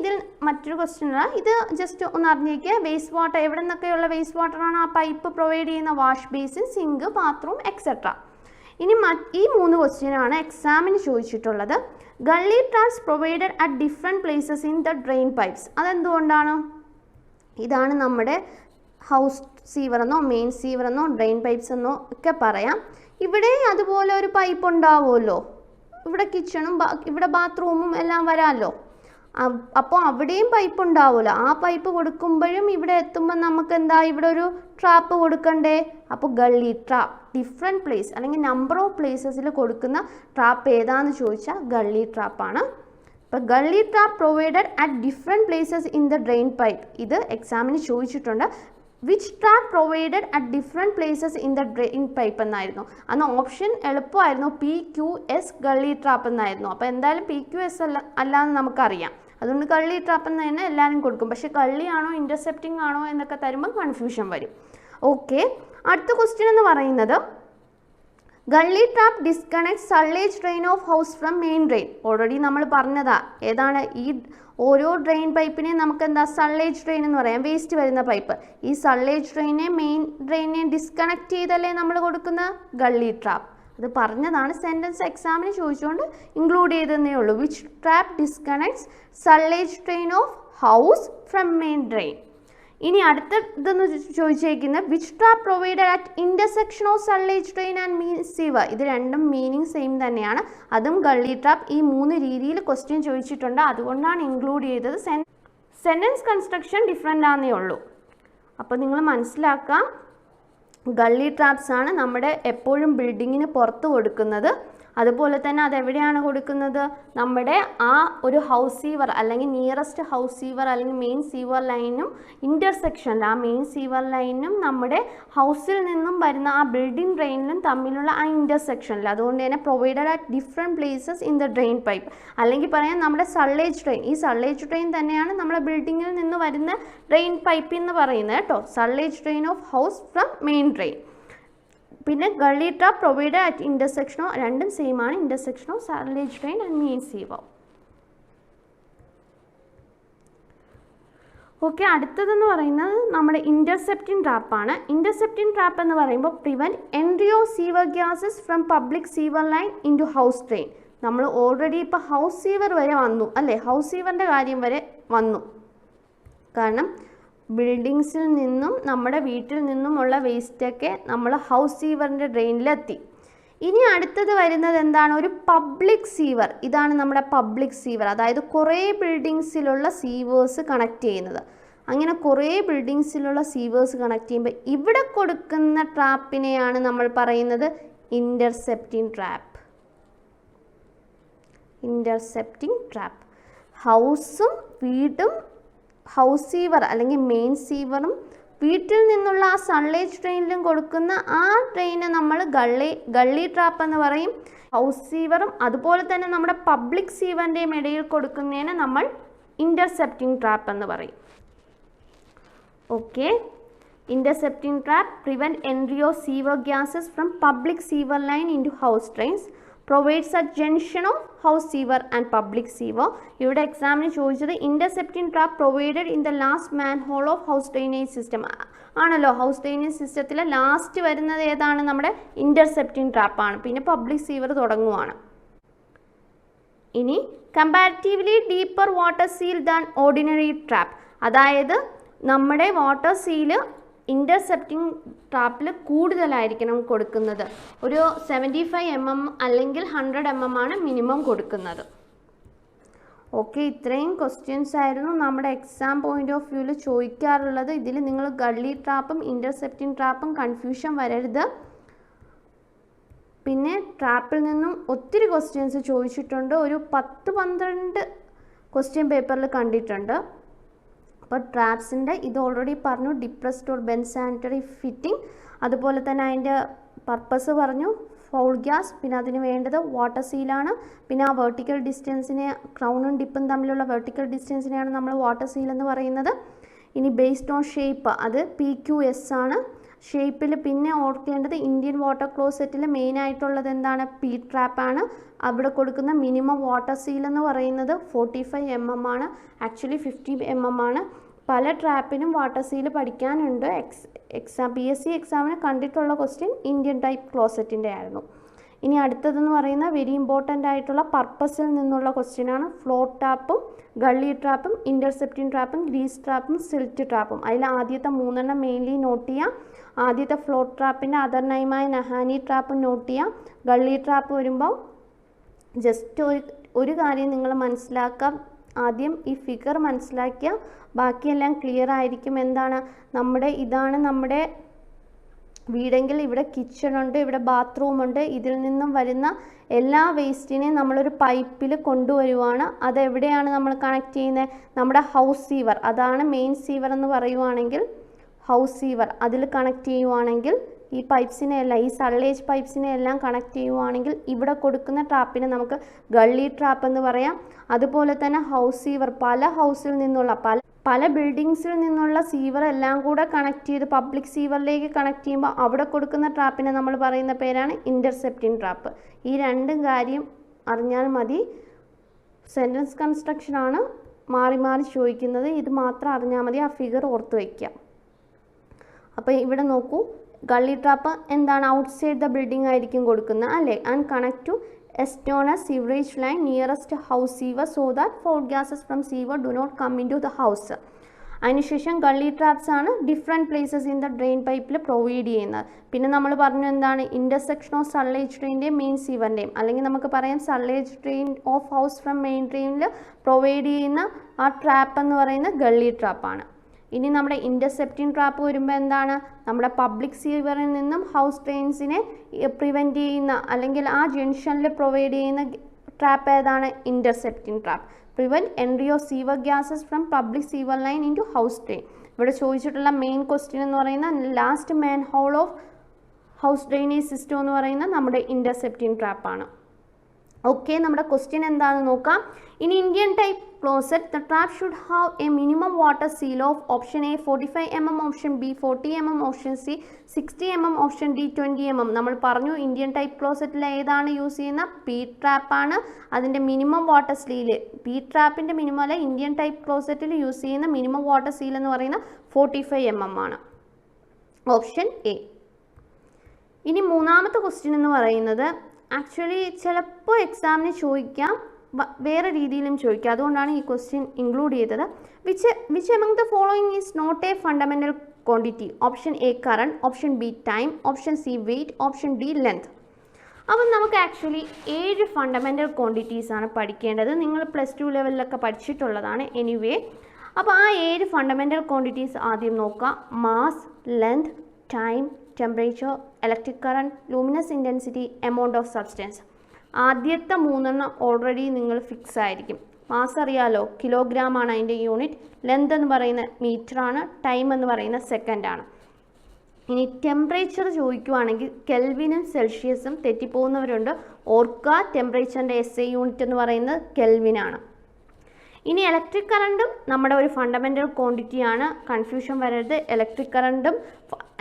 അല്ല, ഇത് ജസ്റ്റ് ഒന്ന് അറിഞ്ഞേക്കുക. വേസ്റ്റ് വാട്ടർ, എവിടെ നിന്നൊക്കെയുള്ള വേസ്റ്റ് വാട്ടറാണ് ആ പൈപ്പ് പ്രൊവൈഡ് ചെയ്യുന്ന? Wash basin, sink, bathroom, etcetera. ഇനി ഈ 3 ക്വസ്റ്റ്യനാണ് എക്സാമിന് ചോദിച്ചിട്ടുള്ളത്. Gully traps provided at different places in the drain pipes. അതെന്തുകൊണ്ടാണ്? ഇതാണ് നമ്മുടെ ഹൗസ് സീവർ എന്നോ മെയിൻ സീവർ എന്നോ ഡ്രെയിൻ പൈപ്സ് എന്നോ ഒക്കെ പറയാം. ഇവിടെ അതുപോലെ ഒരു പൈപ്പ് ഉണ്ടാവുമല്ലോ, ഇവിടെ കിച്ചണും ഇവിടെ ബാത്റൂമും എല്ലാം വരാമല്ലോ. അപ്പോൾ അവിടെയും പൈപ്പ് ഉണ്ടാവുമല്ലോ. ആ പൈപ്പ് കൊടുക്കുമ്പോഴും ഇവിടെ എത്തുമ്പോൾ നമുക്ക് എന്താ ഇവിടെ ഒരു ട്രാപ്പ് കൊടുക്കണ്ടേ. അപ്പോൾ ഗള്ളി ട്രാപ്പ് ഡിഫറെൻറ്റ് പ്ലേസ് അല്ലെങ്കിൽ നമ്പർ ഓഫ് പ്ലേസസിൽ കൊടുക്കുന്ന ട്രാപ്പ് ഏതാണെന്ന് ചോദിച്ചാൽ ഗള്ളി ട്രാപ്പാണ്. ഇപ്പോൾ gully trap provided at different places in the drain pipe. ഇത് എക്സാമിന് ചോദിച്ചിട്ടുണ്ട്. Which trap provided at different places in the drain pipe എന്നായിരുന്നു. അന്ന് ഓപ്ഷൻ എളുപ്പമായിരുന്നു, PQS ഗള്ളി ട്രാപ്പ് എന്നായിരുന്നു. അപ്പോൾ എന്തായാലും PQS അല്ലാന്ന് നമുക്കറിയാം. അതുകൊണ്ട് ഗള്ളി ട്രാപ്പ് എന്ന് തന്നെ എല്ലാവരും കൊടുക്കും. പക്ഷേ ഗള്ളിയാണോ ഇൻ്റർസെപ്റ്റിംഗ് ആണോ എന്നൊക്കെ തരുമ്പോൾ കൺഫ്യൂഷൻ വരും. ഓക്കെ, അടുത്ത ക്വസ്റ്റ്യൻ എന്ന് പറയുന്നത് gully trap disconnect sullage drain of house from main drain. Already നമ്മൾ പറഞ്ഞതാ. ഏതാണ് ഈ ഓരോ ഡ്രെയിൻ പൈപ്പിനെ നമുക്ക് എന്താ സള്ളേജ് ഡ്രെയിൻ എന്ന് പറയാം, വേസ്റ്റ് വരുന്ന പൈപ്പ്. ഈ സള്ളേജ് ഡ്രെയിനെ മെയിൻ ഡ്രെയിനെ ഡിസ്കണക്ട് ചെയ്തല്ലേ നമ്മൾ കൊടുക്കുന്ന ഗള്ളി ട്രാപ്പ്. അത് പറഞ്ഞതാണ്, സെൻറ്റൻസ് എക്സാമിന് ചോദിച്ചുകൊണ്ട് ഇൻക്ലൂഡ് ചെയ്തതേ ഉള്ളൂ. Which trap disconnects sullage drain of house from main drain. ഇനി അടുത്ത ഇതെന്ന് ചോദിച്ചേക്കുന്നത് which trap provided at intersection of sullage drain and main sewer. ഇത് രണ്ടും മീനിങ് സെയിം തന്നെയാണ്. അതും ഗള്ളി ട്രാപ്പ്. ഈ 3 രീതിയിൽ ക്വസ്റ്റ്യൻ ചോദിച്ചിട്ടുണ്ട്, അതുകൊണ്ടാണ് ഇൻക്ലൂഡ് ചെയ്തത്. സെൻറ്റൻസ് കൺസ്ട്രക്ഷൻ ഡിഫറെൻ്റ് ആണെന്നേ ഉള്ളൂ. അപ്പോൾ നിങ്ങൾ മനസ്സിലാക്കാം, ഗള്ളി ട്രാപ്സ് ആണ് നമ്മുടെ എപ്പോഴും ബിൽഡിങ്ങിന് പുറത്ത് കൊടുക്കുന്നത്. അതുപോലെ തന്നെ അതെവിടെയാണ് കൊടുക്കുന്നത്, നമ്മുടെ ആ ഒരു ഹൗസ് സീവർ അല്ലെങ്കിൽ നിയറസ്റ്റ് ഹൗസ് സീവർ അല്ലെങ്കിൽ മെയിൻ സീവർ ലൈനും ഇൻ്റർസെക്ഷനിൽ ആ മെയിൻ സീവർ ലൈനും നമ്മുടെ ഹൗസിൽ നിന്നും വരുന്ന ആ ബിൽഡിംഗ് ഡ്രെയിനിലും തമ്മിലുള്ള ആ ഇൻ്റർസെക്ഷനിൽ. അതുകൊണ്ട് തന്നെ provided at different places in the drain pipe. അല്ലെങ്കിൽ പറയാം നമ്മുടെ സള്ളേജ് ഡ്രെയിൻ. ഈ സള്ളേജ് ഡ്രെയിൻ തന്നെയാണ് നമ്മുടെ ബിൽഡിങ്ങിൽ നിന്ന് വരുന്ന ഡ്രെയിൻ പൈപ്പ് എന്ന് പറയുന്നത് കേട്ടോ. Sullage drain of house from main drain. പിന്നെ ഗള്ളി ട്രാപ്പ് പ്രൊവൈഡഡ് അറ്റ് ഇൻ്റർസെക്ഷനോ, രണ്ടും സെയിം ആണ്. ഇൻ്റർസെക്ഷനോ sullage drain and main sewer. Okay, അടുത്തതെന്ന് പറയുന്നത് നമ്മുടെ ഇൻ്റർസെപ്റ്റിംഗ് ട്രാപ്പാണ്. ഇൻ്റർസെപ്റ്റിംഗ് ട്രാപ്പ് എന്ന് പറയുമ്പോൾ prevent entry of sewer gases from public sewer line into house drain. നമ്മൾ ഓൾറെഡി ഇപ്പോൾ ഹൗസ് സീവർ വരെ വന്നു അല്ലേ, ഹൗസ് സീവറിൻ്റെ കാര്യം വരെ വന്നു. കാരണം ബിൽഡിങ്സിൽ നിന്നും നമ്മുടെ വീട്ടിൽ നിന്നുമുള്ള വേസ്റ്റൊക്കെ നമ്മൾ ഹൗസ് സീവറിൻ്റെ ഡ്രെയിനിലെത്തി. ഇനി അടുത്തത് വരുന്നത് എന്താണ്, ഒരു പബ്ലിക് സീവർ. ഇതാണ് നമ്മുടെ പബ്ലിക് സീവർ, അതായത് കുറേ ബിൽഡിങ്സിലുള്ള സീവേഴ്സ് കണക്ട് ചെയ്യുന്നത്. അങ്ങനെ കുറേ ബിൽഡിങ്സിലുള്ള സീവേഴ്സ് കണക്ട് ചെയ്യുമ്പോൾ ഇവിടെ കൊടുക്കുന്ന ട്രാപ്പിനെയാണ് നമ്മൾ പറയുന്നത് ഇൻ്റർസെപ്റ്റിംഗ് ട്രാപ്പ്. Intercepting trap. ഹൗസും വീടും ഹൗസ് സീവർ അല്ലെങ്കിൽ മെയിൻ സീവറും വീട്ടിൽ നിന്നുള്ള ആ സള്ളേജ് ഡ്രെയിനിലും കൊടുക്കുന്ന ആ ഡ്രെയിനെ നമ്മൾ ഗള്ളി ട്രാപ്പ് എന്ന് പറയും. ഹൗസ് സീവറും അതുപോലെ തന്നെ നമ്മുടെ പബ്ലിക് സീവറിൻ്റെയും ഇടയിൽ കൊടുക്കുന്നതിനെ നമ്മൾ ഇൻ്റർസെപ്റ്റിംഗ് ട്രാപ്പ് എന്ന് പറയും. Okay, intercepting trap prevent entry of sewer gases from public sewer line into house drains. Provides a junction of house sewer and public sewer. ഇവിടെ എക്സാമിന് ചോദിച്ചത് intercepting trap provided in the last manhole of house drainage system ആണല്ലോ. House drainage സിസ്റ്റത്തിൽ last വരുന്നത് ഏതാണ്, നമ്മുടെ intercepting ട്രാപ്പാണ്. പിന്നെ public sewer തുടങ്ങുവാണ്. ഇനി comparatively deeper water seal than ordinary trap. അതായത് നമ്മുടെ വാട്ടർ സീല് ഇൻ്റർസെപ്റ്റിംഗ് ട്രാപ്പിൽ കൂടുതലായിരിക്കണം കൊടുക്കുന്നത്. ഒരു 75 mm അല്ലെങ്കിൽ 100 mm ആണ് മിനിമം കൊടുക്കുന്നത്. ഓക്കെ, ഇത്രയും ക്വസ്റ്റ്യൻസ് ആയിരുന്നു നമ്മുടെ എക്സാം പോയിന്റ് ഓഫ് വ്യൂവിൽ ചോദിക്കാറുള്ളത്. ഇതിൽ നിങ്ങൾ ഗള്ളി ട്രാപ്പും ഇൻ്റർസെപ്റ്റിംഗ് ട്രാപ്പും കൺഫ്യൂഷൻ വരരുത്. പിന്നെ ട്രാപ്പിൽ നിന്നും ഒത്തിരി ക്വസ്റ്റ്യൻസ് ചോദിച്ചിട്ടുണ്ട്. ഒരു 10-12 ക്വസ്റ്റ്യൻ പേപ്പറിൽ കണ്ടിട്ടുണ്ട്. അപ്പോൾ ട്രാപ്സിൻ്റെ ഇത് ഓൾറെഡി പറഞ്ഞു, depressed or bend sanitary fitting. അതുപോലെ തന്നെ അതിൻ്റെ പർപ്പസ് പറഞ്ഞു, ഫൗൾ ഗ്യാസ്. പിന്നെ അതിന് വേണ്ടത് വാട്ടർ സീലാണ്. പിന്നെ ആ വെർട്ടിക്കൽ ഡിസ്റ്റൻസിനെ, ക്രൗണും ഡിപ്പും തമ്മിലുള്ള വെർട്ടിക്കൽ ഡിസ്റ്റൻസിനെയാണ് നമ്മൾ വാട്ടർ സീൽ എന്ന് പറയുന്നത്. ഇനി ബേസ്ഡ് ഓൺ ഷേപ്പ്, അത് PQS ആണ്. ഷേപ്പിൽ പിന്നെ ഓർക്കേണ്ടത് ഇന്ത്യൻ വാട്ടർ ക്ലോസറ്റിൽ മെയിനായിട്ടുള്ളത് എന്താണ്, P ട്രാപ്പാണ്. അവിടെ കൊടുക്കുന്ന മിനിമം വാട്ടർ സീൽ എന്ന് പറയുന്നത് 45 mm ആണ്. ആക്ച്വലി 50 mm ആണ്. പല ട്രാപ്പിനും വാട്ടർ സീൽ പഠിക്കാനുണ്ട്. PSC എക്സാമിന് കണ്ടിട്ടുള്ള ക്വസ്റ്റ്യൻ ഇന്ത്യൻ ടൈപ്പ് ക്ലോസറ്റിൻ്റെ ആയിരുന്നു. ഇനി അടുത്തതെന്ന് പറയുന്ന വെരി ഇമ്പോർട്ടൻ്റ് ആയിട്ടുള്ള പർപ്പസിൽ നിന്നുള്ള ക്വസ്റ്റ്യനാണ്. ഫ്ലോ ട്രാപ്പും ഗള്ളി ട്രാപ്പും ഇൻ്റർസെപ്റ്റിംഗ് ട്രാപ്പും ഗ്രീസ് ട്രാപ്പും സിൽറ്റ് ട്രാപ്പും. അതിൽ ആദ്യത്തെ 3 മെയിൻലി നോട്ട് ചെയ്യാം. ആദ്യത്തെ ഫ്ലോ ട്രാപ്പിൻ്റെ അതർ നെയിമായ നഹാനി ട്രാപ്പ് നോട്ട് ചെയ്യാം. ഗള്ളി ട്രാപ്പ് വരുമ്പോൾ ജസ്റ്റ് ഒരു കാര്യം നിങ്ങൾ മനസ്സിലാക്കാം, ആദ്യം ഈ ഫിഗർ മനസ്സിലാക്കിയാൽ ബാക്കിയെല്ലാം ക്ലിയർ ആയിരിക്കും. എന്താണ് ഇതാണ് നമ്മുടെ വീടെങ്കിൽ ഇവിടെ കിച്ചൺ ഉണ്ട്, ഇവിടെ ബാത്റൂം ഉണ്ട്. ഇതിൽ നിന്നും വരുന്ന എല്ലാ വേസ്റ്റിനെയും നമ്മളൊരു പൈപ്പിൽ കൊണ്ടുവരുവാണ്. അതെവിടെയാണ് നമ്മൾ കണക്ട് ചെയ്യുന്നത്? നമ്മുടെ ഹൗസ് സീവർ, അതാണ് മെയിൻ സീവർ എന്ന് പറയുവാണെങ്കിൽ ഹൗസ് സീവർ, അതിൽ കണക്ട് ചെയ്യുവാണെങ്കിൽ ഈ പൈപ്പ്സിനെ എല്ലാം, ഈ സള്ളേജ് പൈപ്പ്സിനെ എല്ലാം കണക്ട് ചെയ്യുവാണെങ്കിൽ ഇവിടെ കൊടുക്കുന്ന ട്രാപ്പിനെ നമുക്ക് ഗള്ളി ട്രാപ്പ് എന്ന് പറയാം. അതുപോലെ തന്നെ ഹൗസ് സീവർ, പല ഹൗസിൽ നിന്നുള്ള പല ബിൽഡിങ്സിൽ നിന്നുള്ള സീവർ എല്ലാം കൂടെ കണക്ട് ചെയ്ത് പബ്ലിക് സീവറിലേക്ക് കണക്ട് ചെയ്യുമ്പോൾ അവിടെ കൊടുക്കുന്ന ട്രാപ്പിനെ നമ്മൾ പറയുന്ന പേരാണ് ഇൻ്റർസെപ്റ്റിംഗ് ട്രാപ്പ്. ഈ രണ്ടും കാര്യം അറിഞ്ഞാൽ മതി. സെൻറ്റൻസ് കൺസ്ട്രക്ഷനാണ് മാറി മാറി ചോദിക്കുന്നത്, ഇത് മാത്രം അറിഞ്ഞാൽ മതി. ആ ഫിഗർ ഓർത്ത് വയ്ക്കുക. അപ്പോൾ ഇവിടെ നോക്കൂ, ഗള്ളി ട്രാപ്പ് എന്താണ്? ഔട്ട്സൈഡ് ദ ബിൽഡിംഗ് ആയിരിക്കും കൊടുക്കുന്നത് അല്ലേ? And connect to external sewerage line nearest house sewer so that foul gases from sewer do not come into the house. അതിനുശേഷം ഗള്ളി ട്രാപ്സ് ആണ് different places in the drain പൈപ്പിൽ provide ചെയ്യുന്നത്. പിന്നെ നമ്മൾ പറഞ്ഞു എന്താണ്? ഇൻ്റർസെക്ഷൻ ഓഫ് സള്ളേജ് ഡ്രെയിൻ്റെയും main സീവറിൻ്റെയും, അല്ലെങ്കിൽ നമുക്ക് പറയാം sullage drain of house from main ഡ്രെയിനിൽ പ്രൊവൈഡ് ചെയ്യുന്ന ആ ട്രാപ്പ് എന്ന് പറയുന്നത് ഗള്ളി ട്രാപ്പാണ്. ഇനി നമ്മുടെ ഇൻ്റർസെപ്റ്റിംഗ് ട്രാപ്പ് വരുമ്പോൾ എന്താണ്? നമ്മുടെ പബ്ലിക് സീവറിൽ നിന്നും ഹൗസ് ഡ്രെയിൻസിനെ പ്രിവെൻറ്റ് ചെയ്യുന്ന, അല്ലെങ്കിൽ ആ ജംഗ്ഷനിൽ പ്രൊവൈഡ് ചെയ്യുന്ന ട്രാപ്പ് ഏതാണ്? Intercepting trap. Prevent entry of sewer gases from public sewer line into house drain. ഇവിടെ ചോദിച്ചിട്ടുള്ള മെയിൻ ക്വസ്റ്റ്യൻ എന്ന് പറയുന്ന last manhole of house drainage system എന്ന് പറയുന്ന നമ്മുടെ ഇൻ്റർസെപ്റ്റിംഗ് ട്രാപ്പാണ്. ഓക്കെ, നമ്മുടെ ക്വസ്റ്റ്യൻ എന്താണെന്ന് നോക്കാം. In Indian type closet the trap should have a minimum water seal of option A 45 mm, option B 40 mm, option C 60 mm, option D 20 mm. നമ്മൾ പറഞ്ഞു Indian type ക്ലോസറ്റിൽ ഏതാണ് യൂസ് ചെയ്യുന്ന? P ട്രാപ്പാണ്. അതിൻ്റെ minimum water seal, P ട്രാപ്പിൻ്റെ minimum അല്ല, Indian type ക്ലോസറ്റിൽ use ചെയ്യുന്ന മിനിമം വാട്ടർ സീൽ എന്ന് പറയുന്ന 45 mm ആണ്. Option A. ഇനി മൂന്നാമത്തെ ക്വസ്റ്റ്യൻ എന്ന് പറയുന്നത് ആക്ച്വലി ചിലപ്പോൾ എക്സാമിന് ചോദിക്കാം, വേറെ രീതിയിലും ചോദിക്കാം, അതുകൊണ്ടാണ് ഈ ക്വസ്റ്റ്യൻ ഇൻക്ലൂഡ് ചെയ്തത്. Which among the following is not a fundamental quantity? Option A current, option B time, option C weight, option D length. അപ്പം നമുക്ക് ആക്ച്വലി 7 ഫണ്ടമെൻ്റൽ ക്വാണ്ടിറ്റീസ് ആണ് പഠിക്കേണ്ടത്. നിങ്ങൾ +2 ലെവലിലൊക്കെ പഠിച്ചിട്ടുള്ളതാണ്. എനിവേ, അപ്പോൾ ആ 7 ഫണ്ടമെൻ്റൽ ക്വാണ്ടിറ്റീസ് ആദ്യം നോക്കാം. Mass, length, time, temperature, electric current, luminous intensity, amount of substance. ആദ്യത്തെ 3 ഓൾറെഡി നിങ്ങൾ ഫിക്സ് ആയിരിക്കും. മാസ് അറിയാലോ, കിലോഗ്രാം ആണ് അതിൻ്റെ യൂണിറ്റ്. ലെങ്ത് എന്ന് പറയുന്ന മീറ്ററാണ്. ടൈം എന്ന് പറയുന്ന സെക്കൻഡാണ്. ഇനി ടെമ്പറേച്ചർ ചോദിക്കുവാണെങ്കിൽ കെൽവിനും സെൽഷ്യസും തെറ്റിപ്പോകുന്നവരുണ്ട്. ഓർക്കുക, ടെമ്പറേച്ചറിൻ്റെ SI യൂണിറ്റ് എന്ന് പറയുന്നത് കെൽവിനാണ്. ഇനി ഇലക്ട്രിക് കറണ്ടും നമ്മുടെ ഒരു ഫണ്ടമെൻ്റൽ ക്വാണ്ടിറ്റിയാണ്, കൺഫ്യൂഷൻ വരരുത്. ഇലക്ട്രിക് കറണ്ടും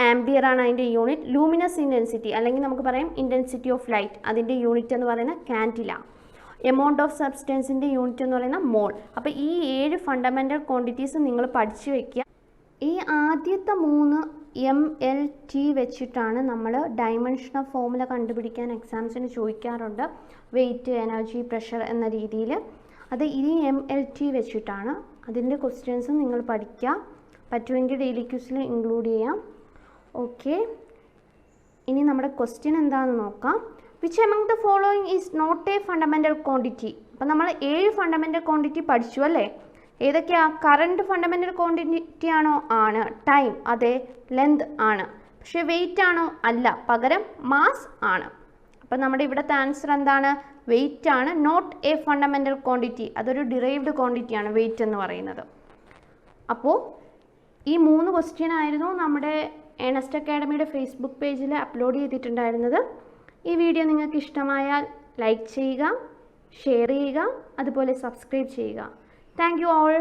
ആംബിയർ ആണ് അതിൻ്റെ യൂണിറ്റ്. ലൂമിനസ് ഇൻറ്റൻസിറ്റി അല്ലെങ്കിൽ നമുക്ക് പറയാം ഇൻറ്റൻസിറ്റി ഓഫ് ലൈറ്റ്, അതിൻ്റെ യൂണിറ്റ് എന്ന് പറയുന്നത് കാൻഡില. എമൗണ്ട് ഓഫ് സബ്സ്റ്റൻസിൻ്റെ യൂണിറ്റ് എന്ന് പറയുന്ന മോൾ. അപ്പോൾ ഈ 7 ഫണ്ടമെൻ്റൽ ക്വാണ്ടിറ്റീസ് നിങ്ങൾ പഠിച്ചു വയ്ക്കുക. ഈ ആദ്യത്തെ 3 MLT വെച്ചിട്ടാണ് നമ്മൾ ഡയമെൻഷൻ ഓഫ് ഫോമുല കണ്ടുപിടിക്കാൻ എക്സാംസിന് ചോദിക്കാറുണ്ട്. വെയിറ്റ്, എനർജി, പ്രഷർ എന്ന രീതിയിൽ. അത് ഈ MLT വെച്ചിട്ടാണ്. അതിൻ്റെ ക്വസ്റ്റ്യൻസ് നിങ്ങൾ പഠിക്കുക. പറ്റുമെങ്കിൽ ഡെയിലി ക്യൂസിൽ ഇൻക്ലൂഡ് ചെയ്യാം. ഓക്കെ, ഇനി നമ്മുടെ ക്വസ്റ്റ്യൻ എന്താണെന്ന് നോക്കാം. Which among the following is not a fundamental quantity? അപ്പം നമ്മൾ 7 ഫണ്ടമെൻ്റൽ ക്വാണ്ടിറ്റി പഠിച്ചു അല്ലേ? ഏതൊക്കെയാണ്? കറണ്ട് ഫണ്ടമെൻ്റൽ ക്വാണ്ടിറ്റി ആണോ? ആണ്. ടൈം അതെ. ലെങ്ത് ആണ്. പക്ഷേ വെയിറ്റ് ആണോ? അല്ല, പകരം മാസ് ആണ്. അപ്പം നമ്മുടെ ഇവിടുത്തെ ആൻസർ എന്താണ്? വെയിറ്റ് ആണ്. നോട്ട് എ ഫണ്ടമെൻ്റൽ ക്വാണ്ടിറ്റി, അതൊരു ഡിറൈവ്ഡ് ക്വാണ്ടിറ്റിയാണ് വെയിറ്റ് എന്ന് പറയുന്നത്. അപ്പോൾ ഈ 3 ക്വസ്റ്റ്യൻ ആയിരുന്നു നമ്മുടെ ഏണസ്റ്റ് അക്കാഡമിയുടെ ഫേസ്ബുക്ക് പേജിൽ അപ്ലോഡ് ചെയ്തിട്ടുണ്ടായിരുന്നത്. ഈ വീഡിയോ നിങ്ങൾക്ക് ഇഷ്ടമായാൽ ലൈക്ക് ചെയ്യുക, ഷെയർ ചെയ്യുക, അതുപോലെ സബ്സ്ക്രൈബ് ചെയ്യുക. Thank you all.